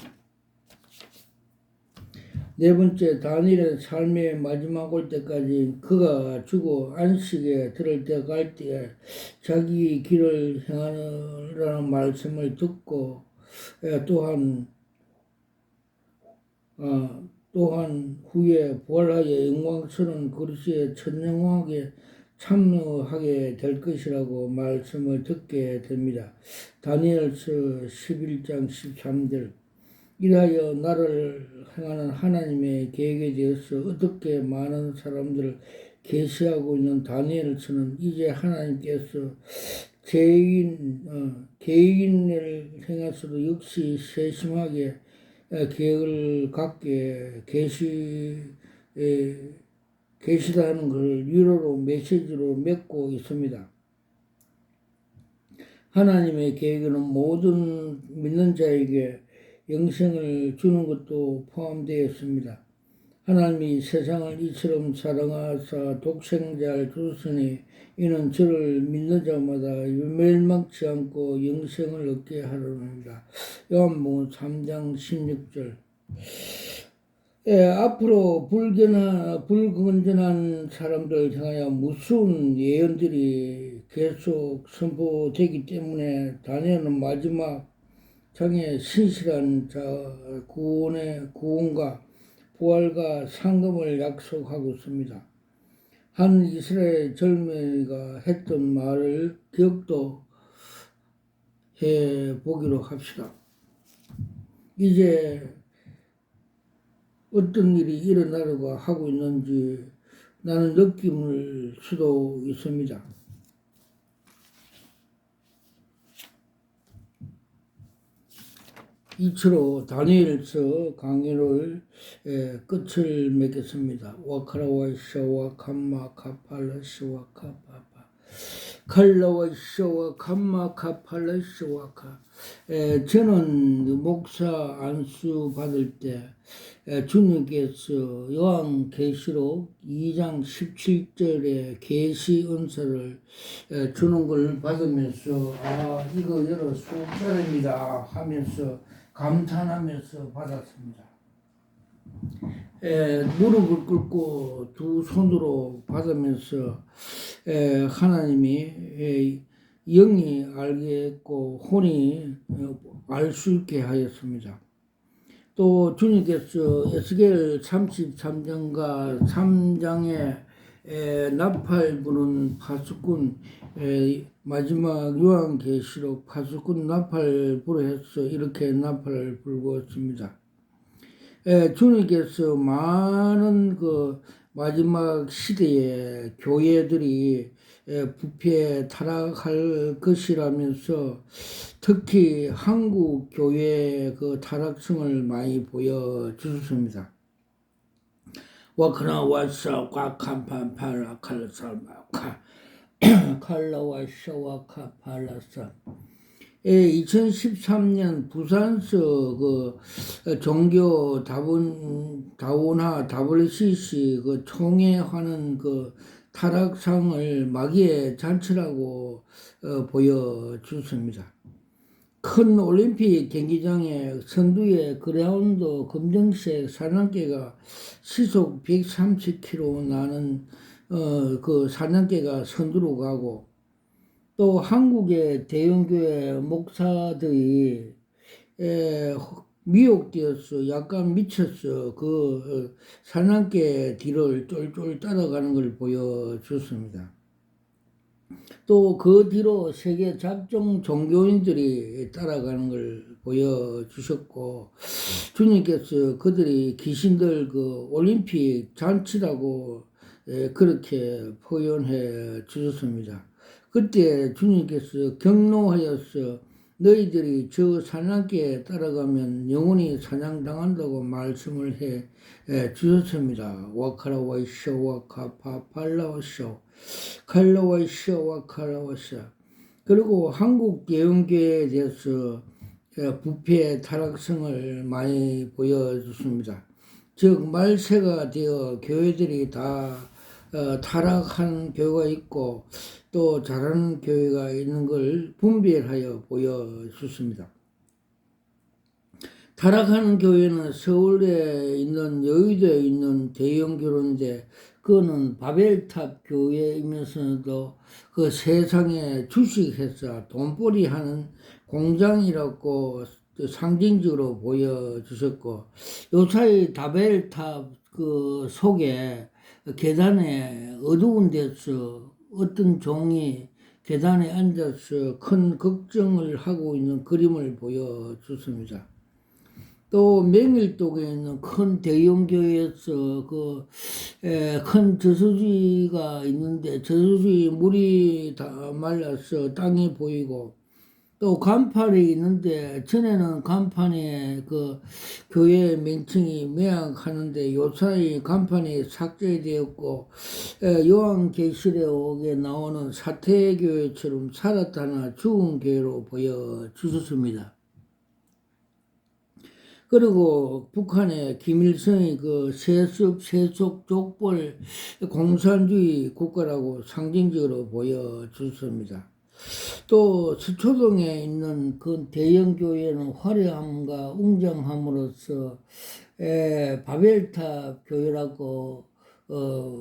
네 번째, 다니엘의 삶의 마지막 올 때까지 그가 죽어 안식에 들을 때가 갈 때에 자기 길을 행하라는 말씀을 듣고 또한 후에 부활하여 영광스러운 그리스도의 천영왕에게 참여하게 될 것이라고 말씀을 듣게 됩니다. 다니엘서 11장 13절. 이라여 나를 행하는 하나님의 계획에 대해서 어떻게 많은 사람들을 계시하고 있는 다니엘서는 이제 하나님께서 개인을 행하서도 역시 세심하게 계획을 갖게 계시다는 것을 위로로 메시지로 맺고 있습니다. 하나님의 계획에는 모든 믿는 자에게 영생을 주는 것도 포함되어 있습니다. 하나님이 세상을 이처럼 사랑하사 독생자를 주셨으니 이는 저를 믿는 자마다 멸망치 않고 영생을 얻게 하려니라. 요한복음 3장 16절. 앞으로 불건전한 사람들 향하여 무서운 예언들이 계속 선포되기 때문에 다니엘은 마지막 장의 신실한 자 구원과 부활과 상급을 약속하고 있습니다. 한 이스라엘 젊은이가 했던 말을 기억도 해 보기로 합시다. 이제 어떤 일이 일어나려고 하고 있는지 나는 느낌을 수도 있습니다. 이처로 다니엘서 강의를 끝을 맺겠습니다. 와카라와이샤와 감마 카팔라시와 카파파 칼라와이샤와 감마 카팔라시와 카. 저는 목사 안수 받을 때 주님께서 요한계시록 2장 17절에 계시 은사를 주는 걸 받으면서 이거 여러 수업자입니다 하면서 감탄하면서 받았습니다. 무릎을 꿇고 두 손으로 받으면서 하나님이 영이 알겠고 혼이 알 수 있게 하였습니다. 또 주님께서 에스겔 33장과 3장에 나팔 부는 파수꾼, 마지막 요한계시록 파수꾼 나팔 부르 해서 이렇게 나팔을 불고 있습니다. 주님께서 많은 그 마지막 시대에 교회들이 부패 타락할 것이라면서 특히 한국 교회의 그 타락성을 많이 보여주셨습니다. 와크나 와사 과칸판 팔라 칼라살마 칼라와샤와 카팔라사. 2013년 부산서 그 종교 다원화 WCC 그 총회하는 그 타락상을 마귀의 잔치라고 보여주습니다. 큰 올림픽 경기장에 선두에 그라운드 검정색 사냥개가 시속 130km 나는 그 사냥개가 선두로 가고, 또 한국의 대형교회 목사들이 미혹되어서 약간 미쳤어 그 사냥개 뒤를 쫄쫄 따라가는 걸 보여줬습니다. 또 그 뒤로 세계 각종 종교인들이 따라가는 걸 보여주셨고, 주님께서 그들이 귀신들 그 올림픽 잔치라고 그렇게 표현해 주셨습니다. 그때 주님께서 경로하여서 너희들이 저 사냥개에 따라가면 영원히 사냥당한다고 말씀을 해 주셨습니다. 와카라와이쇼 와카파팔라와쇼 칼라와이쇼 와카라와쇼. 그리고 한국 대형교회에 대해서 부패 타락성을 많이 보여줬습니다. 즉 말세가 되어 교회들이 다 타락한 교회가 있고 또 잘하는 교회가 있는 걸 분별하여 보여줬습니다. 타락하는 교회는 서울에 있는 여의도에 있는 대형 교회인데 그거는 바벨탑 교회이면서도 그 세상에 주식회사 돈벌이 하는 공장이라고 상징적으로 보여주셨고 요사이 바벨탑 그 속에 계단에 어두운 데서 어떤 종이 계단에 앉아서 큰 걱정을 하고 있는 그림을 보여줬습니다. 또 명일동에 있는 큰 대형 교회에서 큰 저수지가 있는데 저수지 물이 다 말라서 땅이 보이고 또 간판이 있는데 전에는 간판에 그 교회 명칭이 매약하는데 요사이 간판이 삭제되었고 요한계시록에 나오는 사태교회처럼 살았다나 죽은 교회로 보여주셨습니다. 그리고 북한의 김일성이 그 세속 족벌 공산주의 국가라고 상징적으로 보여줬습니다. 또 서초동에 있는 그 대형 교회는 화려함과 웅장함으로써 바벨탑 교회라고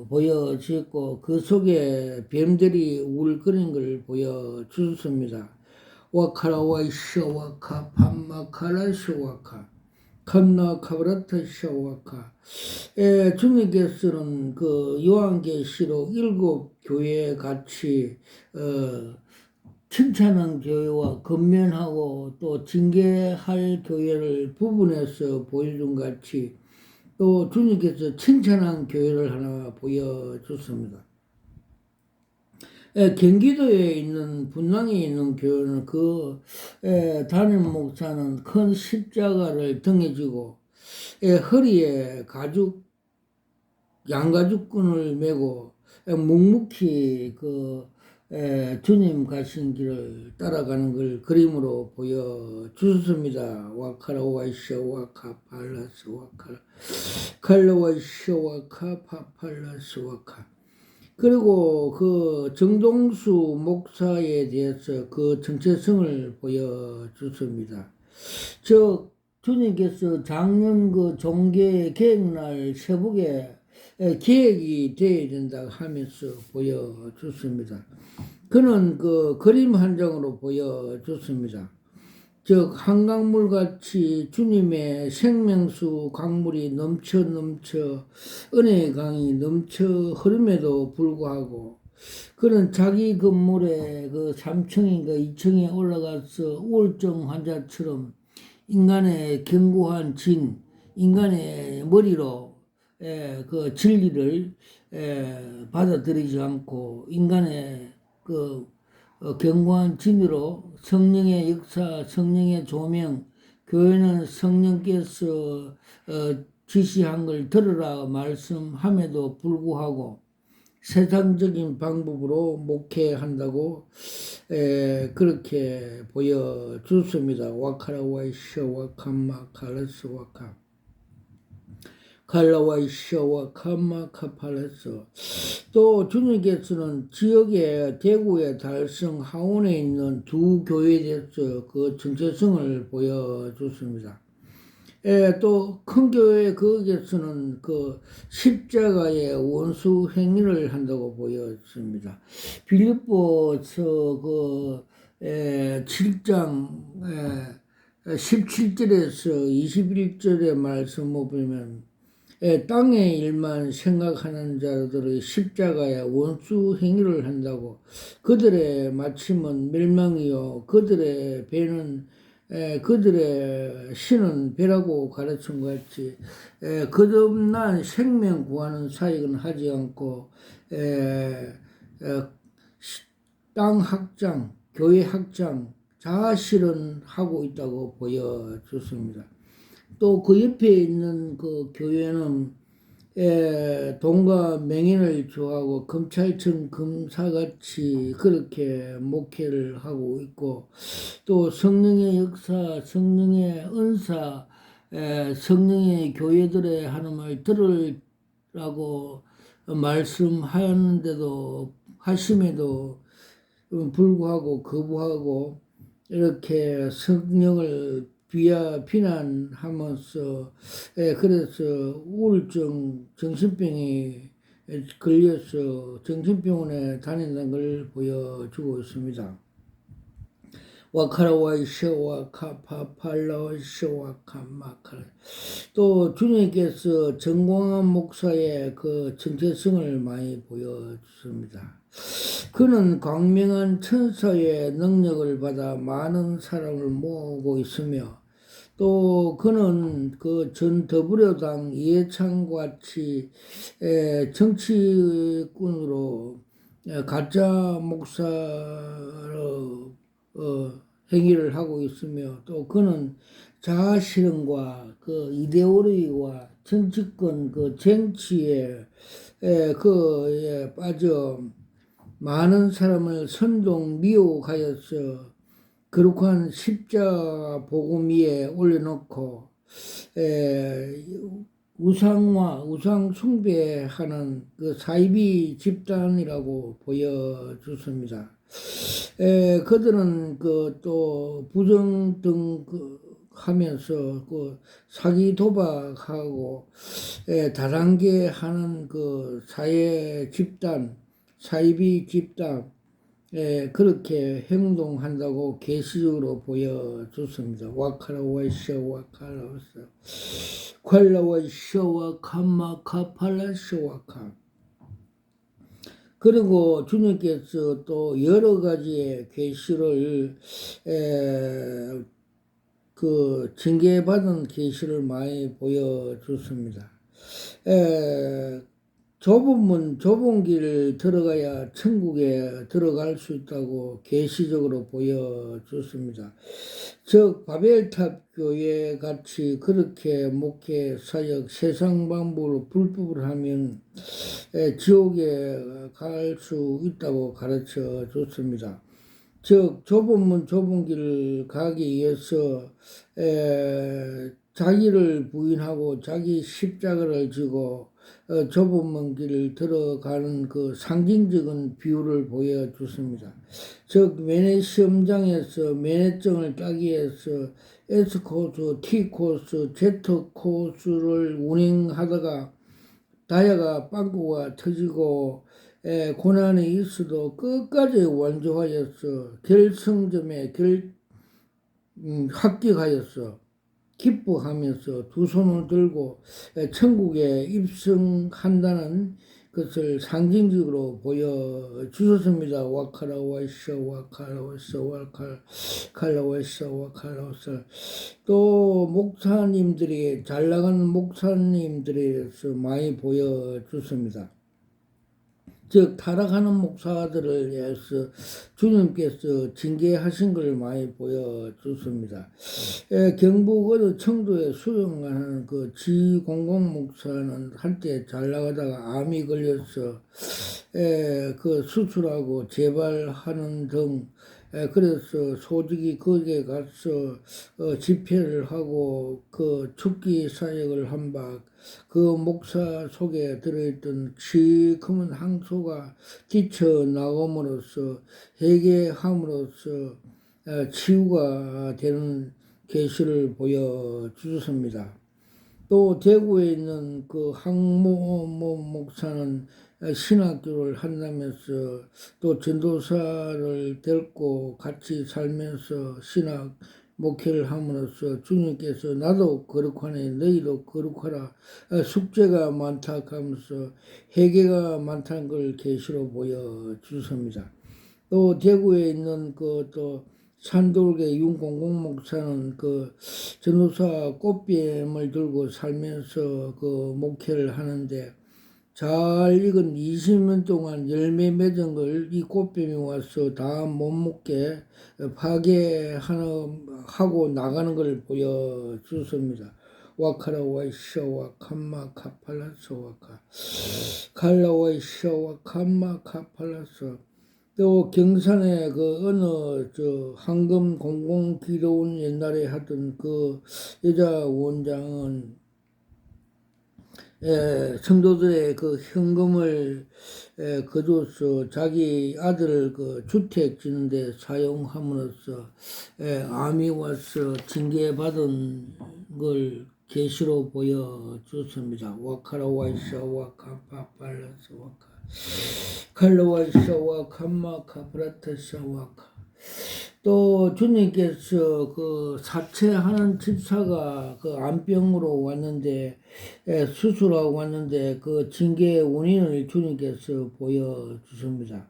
보여졌고 그 속에 뱀들이 울거리는 걸 보여주셨습니다. 와카라와이쇼 와카 판마카라쇼 와카 칸나 카브라타 샤와카. 주님께서는 그 요한계시록 7교회 같이 칭찬한 교회와 건면하고 또 징계할 교회를 부분해서 보여준 같이 또 주님께서 칭찬한 교회를 하나 보여줬습니다. 경기도에 있는 분당에 있는 교회는 그 담임 목사는 큰 십자가를 등에 지고 허리에 양가죽끈을 메고 묵묵히 그 주님 가신 길을 따라가는 걸 그림으로 보여주셨습니다. 와카라와이쇼 와카 팔라스 와카 칼라와이쇼 와카 파팔라스 와카. 그리고 그 정동수 목사에 대해서 그 정체성을 보여줬습니다. 주님께서 작년 그 종교 계획날 새벽에 계획이 되어야 된다 하면서 보여줬습니다. 그는 그 그림 한 장으로 보여줬습니다. 즉 한강물 같이 주님의 생명수 강물이 넘쳐 은혜의 강이 넘쳐 흐름에도 불구하고 그는 자기 건물에 그 3층인가 2층에 올라가서 우울증 환자처럼 인간의 견고한 인간의 머리로 그 진리를 받아들이지 않고 인간의 그 견고한 진으로 성령의 역사, 성령의 조명, 교회는 성령께서 지시한 걸 들으라 말씀함에도 불구하고 세상적인 방법으로 목회한다고 그렇게 보여줬습니다. 와카라와이쇼 와카마 칼라스 와카 칼라와이쇼와 카마카팔레스. 또 주님께서는 지역의 대구의 달성 하원에 있는 두 교회에 대해서 그 정체성을 보여줬습니다. 또 큰 교회 거기에서는 그 십자가의 원수 행위를 한다고 보였습니다. 빌립보서 그 7장 17절에서 21절의 말씀을 보면 땅의 일만 생각하는 자들의 십자가의 원수 행위를 한다고 그들의 마침은 멸망이요 그들의 배는 그들의 신은 배라고 가르친 것 같이 거듭난 생명 구하는 사역은 하지 않고 땅 확장, 교회 확장, 자아 실현하고 있다고 보여줬습니다. 또 그 옆에 있는 그 교회는 돈과 명예를 좋아하고 검찰청 검사같이 그렇게 목회를 하고 있고 또 성령의 역사, 성령의 은사, 성령의 교회들의 하는 말 들으라고 말씀하였는데도 하심에도 불구하고 거부하고 이렇게 성령을 비난하면서 그래서 우울증 정신병에 걸려서 정신병원에 다닌다는 걸 보여주고 있습니다. 와카라와이쇼와 카파팔라와이쇼와 카마카라 또 주님께서 정광한 목사의 그 정체성을 많이 보여주십니다. 그는 광명한 천사의 능력을 받아 많은 사람을 모으고 있으며 또 그는 그 전 더불어당 이해창같이 정치꾼으로 가짜 목사로 행위를 하고 있으며 또 그는 자아 실현과 그 이데올로기와 정치권 그 정치에 그에 빠져 많은 사람을 선동 미혹하여서 거룩한 십자가 복음 위에 올려놓고 우상 숭배하는 그 사이비 집단이라고 보여줬습니다. 그들은 그 또 부정 등 하면서 그 사기 도박하고 다단계 하는 그 사회 집단, 사이비 집단 그렇게 행동한다고 계시적으로 보여줬습니다. 와카라와이샤 와카라와샤 콸라와이샤 와카마 카팔라샤 와카 그리고 주님께서 또 여러 가지의 계시를 그 징계받은 계시를 많이 보여줬습니다. 좁은 문, 좁은 길을 들어가야 천국에 들어갈 수 있다고 계시적으로 보여줬습니다. 즉 바벨탑 교회 같이 그렇게 목회 사역 세상 방법으로 불법을 하면 지옥에 갈 수 있다고 가르쳐 줬습니다. 즉 좁은 문 좁은 길을 가기 위해서 자기를 부인하고 자기 십자가를 지고 좁은 문 길을 들어가는 그 상징적인 비유를 보여줬습니다. 즉 면회 시험장에서 면회증을 따기 위해서 S코스, T코스, Z코스를 운행하다가 다이아가 빵꾸가 터지고 고난이 있어도 끝까지 완주하여서 결승점에 합격하였어. 기뻐하면서 두 손을 들고 천국에 입성한다는 것을 상징적으로 보여주셨습니다. 와카라와이샤 와카라와이샤 와카라와이샤 와카라와이샤 또 목사님들이 잘 나가는 목사님들에서 많이 보여줬습니다. 즉 타락하는 목사들을 위해서 주님께서 징계하신 것을 많이 보여줬습니다. 경북 어느 청도에 수영하는 그 지공공 목사는 한때 잘 나가다가 암이 걸려서 그 수술하고 재발하는 등 그래서 소직이 거기에 가서 집회를 하고 그 죽기 사역을 한 바 그 목사 속에 들어있던 시커먼 항소가 뛰쳐나옴으로써 회개함으로써 치유가 되는 계시를 보여주셨습니다. 또 대구에 있는 그 항모 목사는 신학교를 한다면서 또 전도사를 데리고 같이 살면서 신학 목회를 함으로써 주님께서 나도 거룩하네 너희도 거룩하라 숙제가 많다 하면서 회개가 많다는 걸 계시로 보여주십니다. 또 대구에 있는 그 또 산돌계 윤공공 목사는 그 전도사 꽃뱀을 들고 살면서 그 목회를 하는데 잘 익은 20년 동안 열매 맺은 걸 이 꽃뱀이 와서 다 못 먹게 파괴하고 나가는 걸 보여주습니다. 와카라 와이샤와 캄마 카팔라서 와카 칼라 와이샤와 캄마 카팔라서 또 경산에 그 어느 저 황금 공공 기도원 옛날에 하던 그 여자 원장은 성도들의 그 현금을 거둬서 자기 아들 그 주택 짓는데 사용함으로써 암이 와서 징계받은 걸 계시로 보여줬습니다. 와카라 와이샤 와카 파팔라스 와카 칼라 와이샤 와카 마카 브라타샤 와카 또 주님께서 그 사채하는 집사가 그 암병으로 왔는데 수술하고 왔는데 그 징계의 원인을 주님께서 보여주십니다.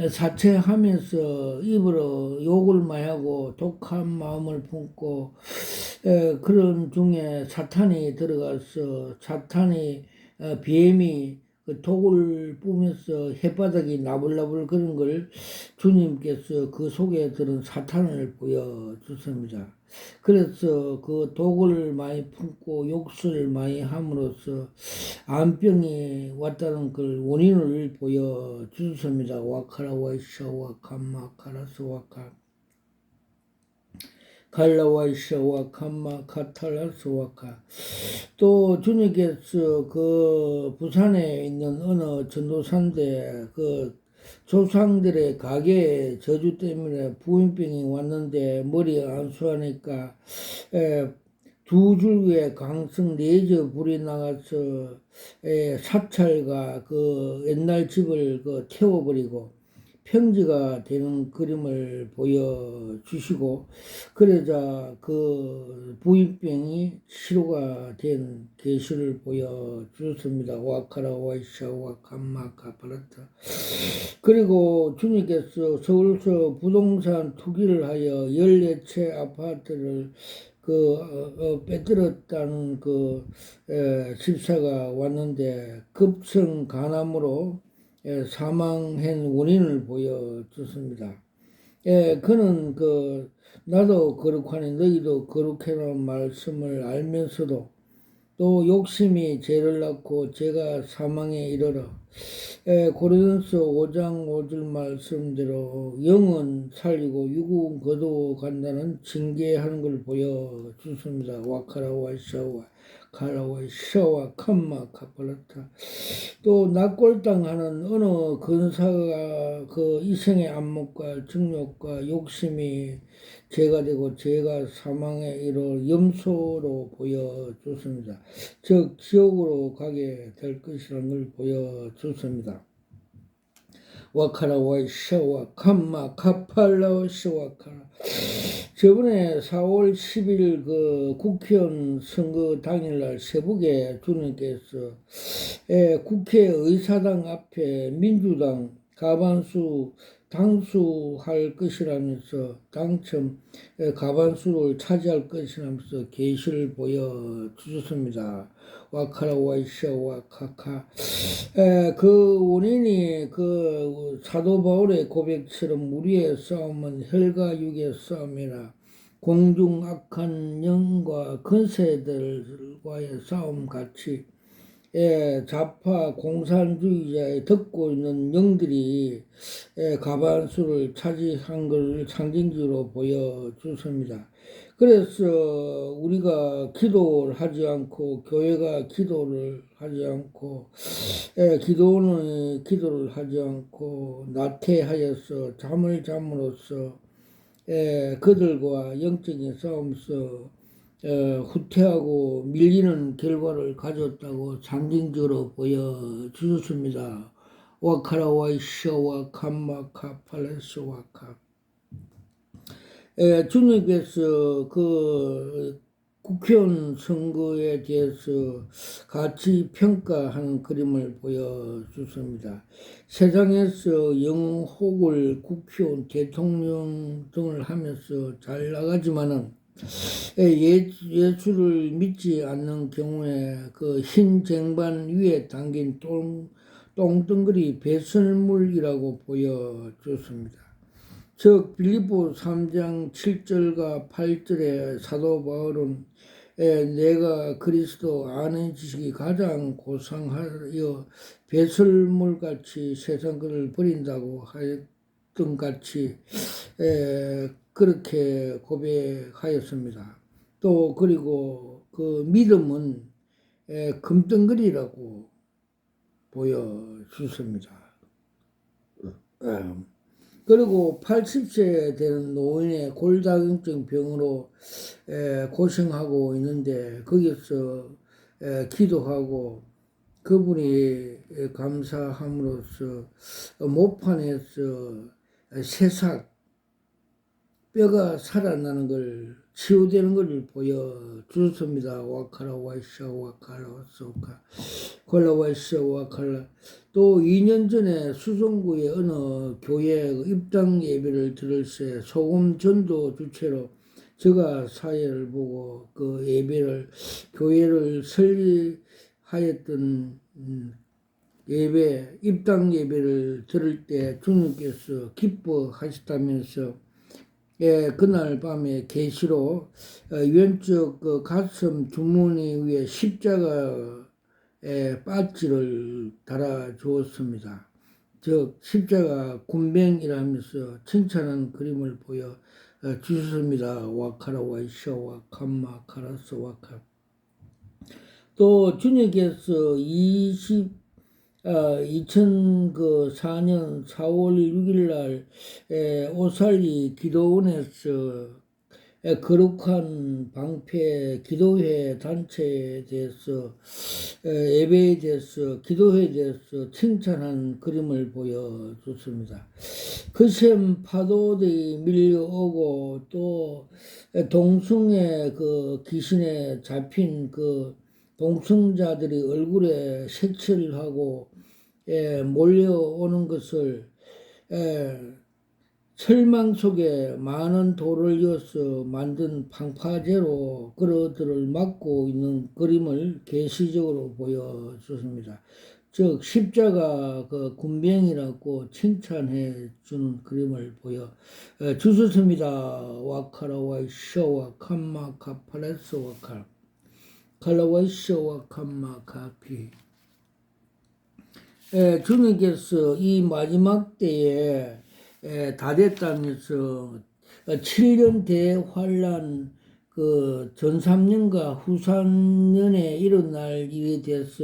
사채하면서 입으로 욕을 많이 하고 독한 마음을 품고 그런 중에 사탄이 들어가서 사탄이 뱀이 그 독을 뿜면서 햇바닥이 나불나불 그런 걸 주님께서 그 속에 들은 사탄을 보여주십니다. 그래서 그 독을 많이 품고 욕설을 많이 함으로써 암병이 왔다는 그 원인을 보여주십니다. 와카라 와이샤 와카마 카라스 와카 갈라와이샤 와카마 카탈라스 와카 또 주님께서 그 부산에 있는 어느 전도사인데 그 조상들의 가게에 저주 때문에 부인병이 왔는데 머리가 안수하니까 두 줄기에 강성 레이저 불이 나가서 사찰과 그 옛날 집을 그 태워버리고 평지가 되는 그림을 보여주시고 그러자 그 부인병이 치료가 된 계시를 보여주셨습니다. 와카라 와이샤 와카마카 바라타 그리고 주님께서 서울서 부동산 투기를 하여 14채 아파트를 빼들었다는 집사가 왔는데 급성 간암으로 사망한 원인을 보여줬습니다. 그는 나도 거룩하니 너희도 거룩해라는 말씀을 알면서도 또 욕심이 죄를 낳고 죄가 사망에 이르러 고린도서 5장 5절 말씀대로 영은 살리고 육은 거두어 간다는 징계하는 걸 보여주십니다. 와카라와 샤와 카라와 샤와 캄마 카팔라타 또 낙골당하는 어느 근사가 그 이생의 안목과 정욕과 욕심이 죄가 되고 죄가 사망에 이르러 염소로 보여줬습니다. 즉 지옥으로 가게 될 것이라는 걸 보여줬습니다. 와카라 와이샤와 캄마 카팔라와 샤와카라 저번에 4월 10일 그 국회의원 선거 당일날 새벽에 주님께서 국회의사당 앞에 민주당 과반수 당수할 것이라면서 당첨 과반수를 차지할 것이라면서 계시를 보여주셨습니다. 와카라 와이샤 와카카 그 원인이 그 사도 바울의 고백처럼 우리의 싸움은 혈과 육의 싸움이라 공중 악한 영과 근세들과의 싸움 같이 좌파 공산주의자에 듣고 있는 영들이 과반수를 차지한 걸 상징적으로 보여주십니다. 그래서 우리가 기도를 하지 않고 교회가 기도를 하지 않고 기도원이 기도를 하지 않고 나태하여서 잠을 잠으로써 그들과 영적인 싸움에서 후퇴하고 밀리는 결과를 가졌다고 상징적으로 보여주셨습니다. 와카라 와이샤와 캄마 카팔레스 와카 주님께서 그 국회의원 선거에 대해서 같이 평가하는 그림을 보여주습니다. 세상에서 영혹을 국회의원, 대통령 등을 하면서 잘 나가지만은 예수를 믿지 않는 경우에 그 흰 쟁반 위에 담긴 똥덩어리 배설물이라고 보여줬습니다. 즉 빌립보 3장 7절과 8절에 사도 바울은 내가 그리스도 아는 지식이 가장 고상하여 배설물같이 세상 것을 버린다고 하였던 같이 그렇게 고백하였습니다. 또 그리고 그 믿음은 금덩어리라고 보여주습니다. 그리고 80세 되는 노인의 골다공증 병으로 고생하고 있는데 거기서 기도하고 그분이 감사함으로써 모판에서 새싹 뼈가 살아나는 걸 치유되는 것을 보여주습니다. 와카라 와이샤 와카라 와소카 콜라 와이샤 와카라. 또 2년 전에 수성구의 어느 교회 입당 예배를 들을 때 소금 전도 주체로 제가 사회를 보고 그 예배를 교회를 설립하였던 예배 입당 예배를 들을 때 주님께서 기뻐하셨다면서 그날 밤에 계시로 왼쪽 그 가슴 주머니 위에 십자가 빠지를 달아 주었습니다. 즉 십자가 군뱅이라면서 칭찬한 그림을 보여 주셨습니다. 와카라 와이샤 와칸마 카라스 와카. 또 주님께서 2004년 4월 6일 날 오살리 기도원에서 거룩한 방패 기도회 단체에 대해서 예배에 대해서 기도회에 대해서 칭찬한 그림을 보여줬습니다. 거센 파도들이 밀려오고 또 동승의 그 귀신에 잡힌 그 동승자들이 얼굴에 색칠을 하고 몰려오는 것을 철망 속에 많은 돌을 이어서 만든 방파제로 그들을 막고 있는 그림을 계시적으로 보여줬습니다. 즉 십자가 그 군병이라고 칭찬해 주는 그림을 보여주셨습니다. 와카라와 셔와 칸마 카파레스 와카 칼라와 셔와 칸마 카피. 주님께서 이 마지막 때에 다 됐다면서 7년 대환란 그 전 3년과 후 3년에 일어날 일에 대해서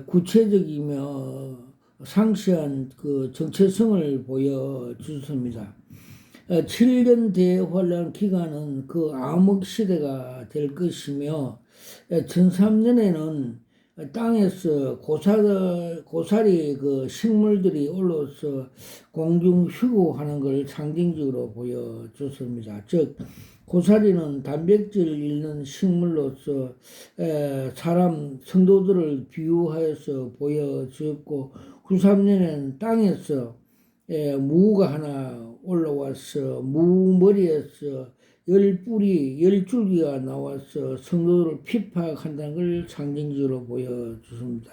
구체적이며 상세한 그 정체성을 보여주셨습니다. 7년 대환란 기간은 그 암흑 시대가 될 것이며 전 3년에는 땅에서 고사리 그 식물들이 올라서 공중 휴구하는 걸 상징적으로 보여줬습니다. 즉 고사리는 단백질을 잃는 식물로서 사람 성도들을 비유하여서 보여주었고 후 3년에는 땅에서 무가 하나 올라와서 무 머리에서 열 뿌리, 열 줄기가 나와서 성도들을 핍박한다는 걸 상징적으로 보여주습니다.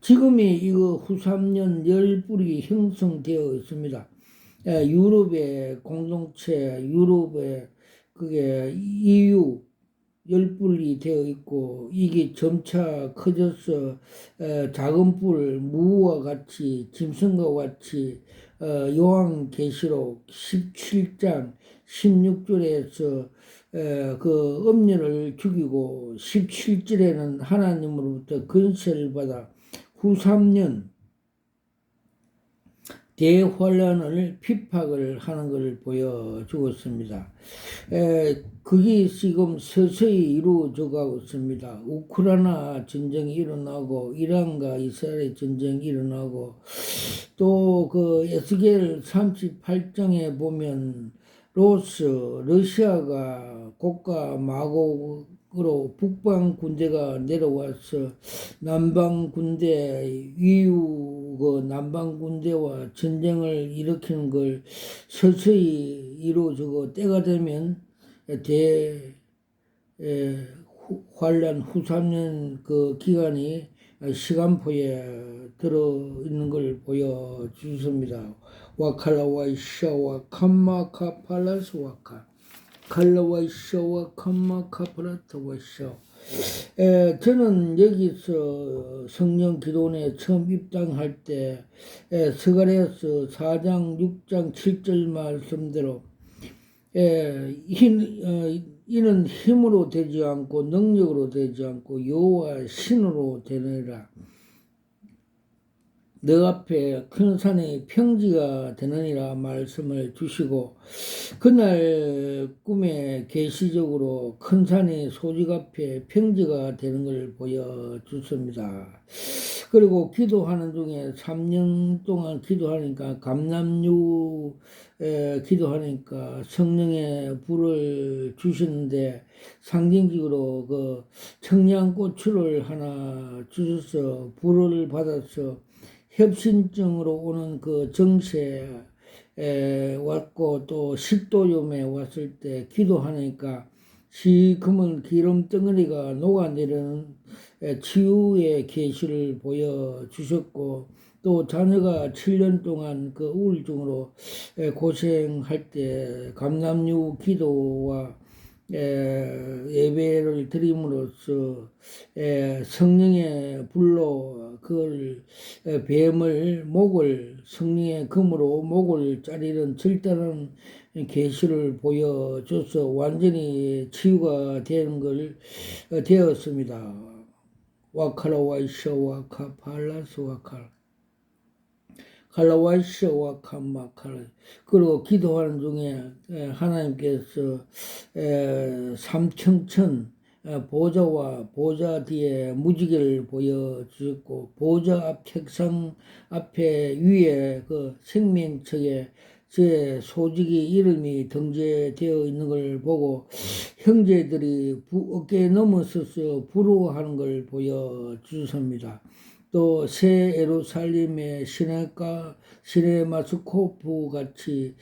지금이 이거 후 3년 열 뿌리 형성되어 있습니다. 유럽의 공동체, 유럽의 그게 EU 열 뿔이 되어 있고 이게 점차 커져서 작은 뿔 무와 같이 짐승과 같이 요한계시록 17장 16절에서 그 음녀를 죽이고 17절에는 하나님으로부터 권세를 받아 후 3년 대환란을 핍박을 하는 것을 보여주었습니다. 그게 지금 서서히 이루어져 가고 있습니다. 우크라이나 전쟁이 일어나고 이란과 이스라엘 전쟁이 일어나고 또 그 에스겔 38장에 보면 러시아가 국가 마곡으로 북방 군대가 내려와서 남방 군대 이후 그 남방 군대와 전쟁을 일으키는 걸 서서히 이루어지고 때가 되면 대 환란 후 3년 그 기간이 시간표에 들어 있는 걸 보여주습니다. 와칼라와이샤와 캄마카팔라스 와칼 칼라와이샤와 캄마카팔라타와이샤. 저는 여기서 성령 기도원에 처음 입당할 때 스가랴서 4장 6장 7절 말씀대로 이는 힘으로 되지 않고 능력으로 되지 않고 여호와 신으로 되느니라. 너 앞에 큰 산이 평지가 되느니라 말씀을 주시고 그날 꿈에 계시적으로 큰 산이 소직 앞에 평지가 되는 걸 보여주습니다. 그리고 기도하는 중에 3년 동안 기도하니까 감람유 기도하니까 성령의 불을 주시는데 상징적으로 그 청양고추를 하나 주셔서 불을 받아서 협신증으로 오는 그 정세에 왔고 또 식도염에 왔을 때 기도하니까 시커먼 기름 덩어리가 녹아내리는 치유의 계시를 보여주셨고 또 자녀가 7년 동안 그 우울증으로 고생할 때 감람유 기도와 예배를 드림으로써 성령의 불로 그걸 뱀을 목을 성령의 금으로 목을 자르는 절단한 계시를 보여줘서 완전히 치유가 되는 걸 되었습니다. 와카라와이샤 와카 팔라스 와칼 칼라와이샤와 캄마칼. 그리고 기도하는 중에 하나님께서 삼청천 보좌와 보좌 뒤에 무지개를 보여주셨고 보좌 앞 책상 앞에 위에 그 생명책에 제 소직이 이름이 등재되어 있는 걸 보고 형제들이 어깨에 넘어서서 부러워하는 걸 보여주십니다. 또 새 예루살렘의 시네마스코프 같이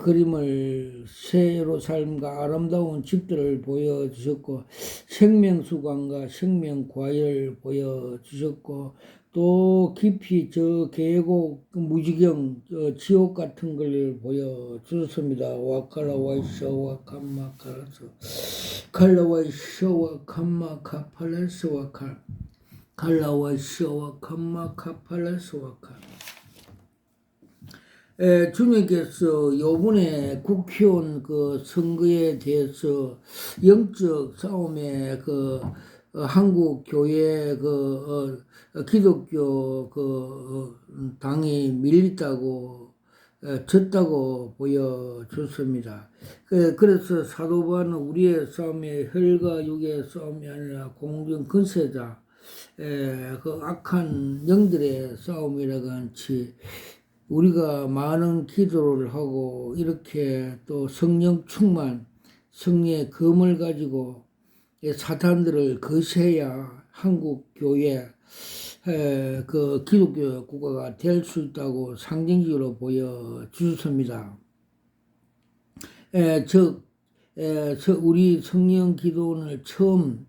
그림을 새 예루살렘과 아름다운 집들을 보여주셨고 생명수강과 생명과일을 보여주셨고 또 깊이 저 계곡 무지경 지옥 같은 걸 보여주셨습니다. 와칼라와이샤와 캄마칼라스 칼라와이샤와 캄마카팔라스 와칼 칼라와이샤와 캄마카팔라스 와칼. 주님께서 요번에 국회의원 그 선거에 대해서 영적 싸움에 그 한국 교회 기독교 당이 밀렸다고 졌다고 보여줬습니다. 그래서 사도 바울은 우리의 싸움이 혈과 육의 싸움이 아니라 공중 권세자 그 악한 영들의 싸움이라 같이 우리가 많은 기도를 하고 이렇게 또 성령 충만, 성령의 검을 가지고 사탄들을 거세야 한국 교회 그 기독교 국가가 될 수 있다고 상징적으로 보여주셨습니다. 우리 성령 기도원을 처음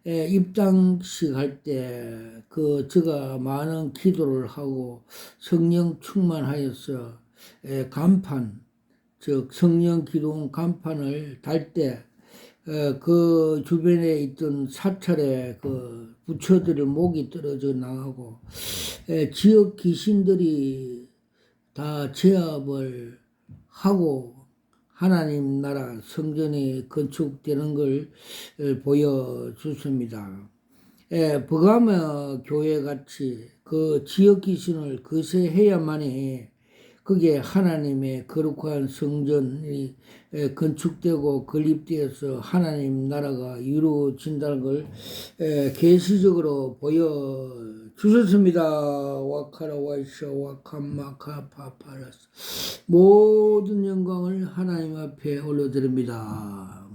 입당식 할 때 제가 많은 기도를 하고 성령 충만하여서 간판, 즉 성령 기도원 간판을 달 때 그 주변에 있던 사찰에 그 부처들의 목이 떨어져 나가고 지역 귀신들이 다 제압을 하고 하나님 나라 성전이 건축되는 걸 보여주십니다. 버가모 교회 같이 그 지역 귀신을 거세해야만이 그게 하나님의 거룩한 성전이 건축되고 건립되어서 하나님 나라가 이루어진다는 걸 계시적으로 보여 주셨습니다. 와카라 와이샤 와칸마카 파파라스 모든 영광을 하나님 앞에 올려드립니다.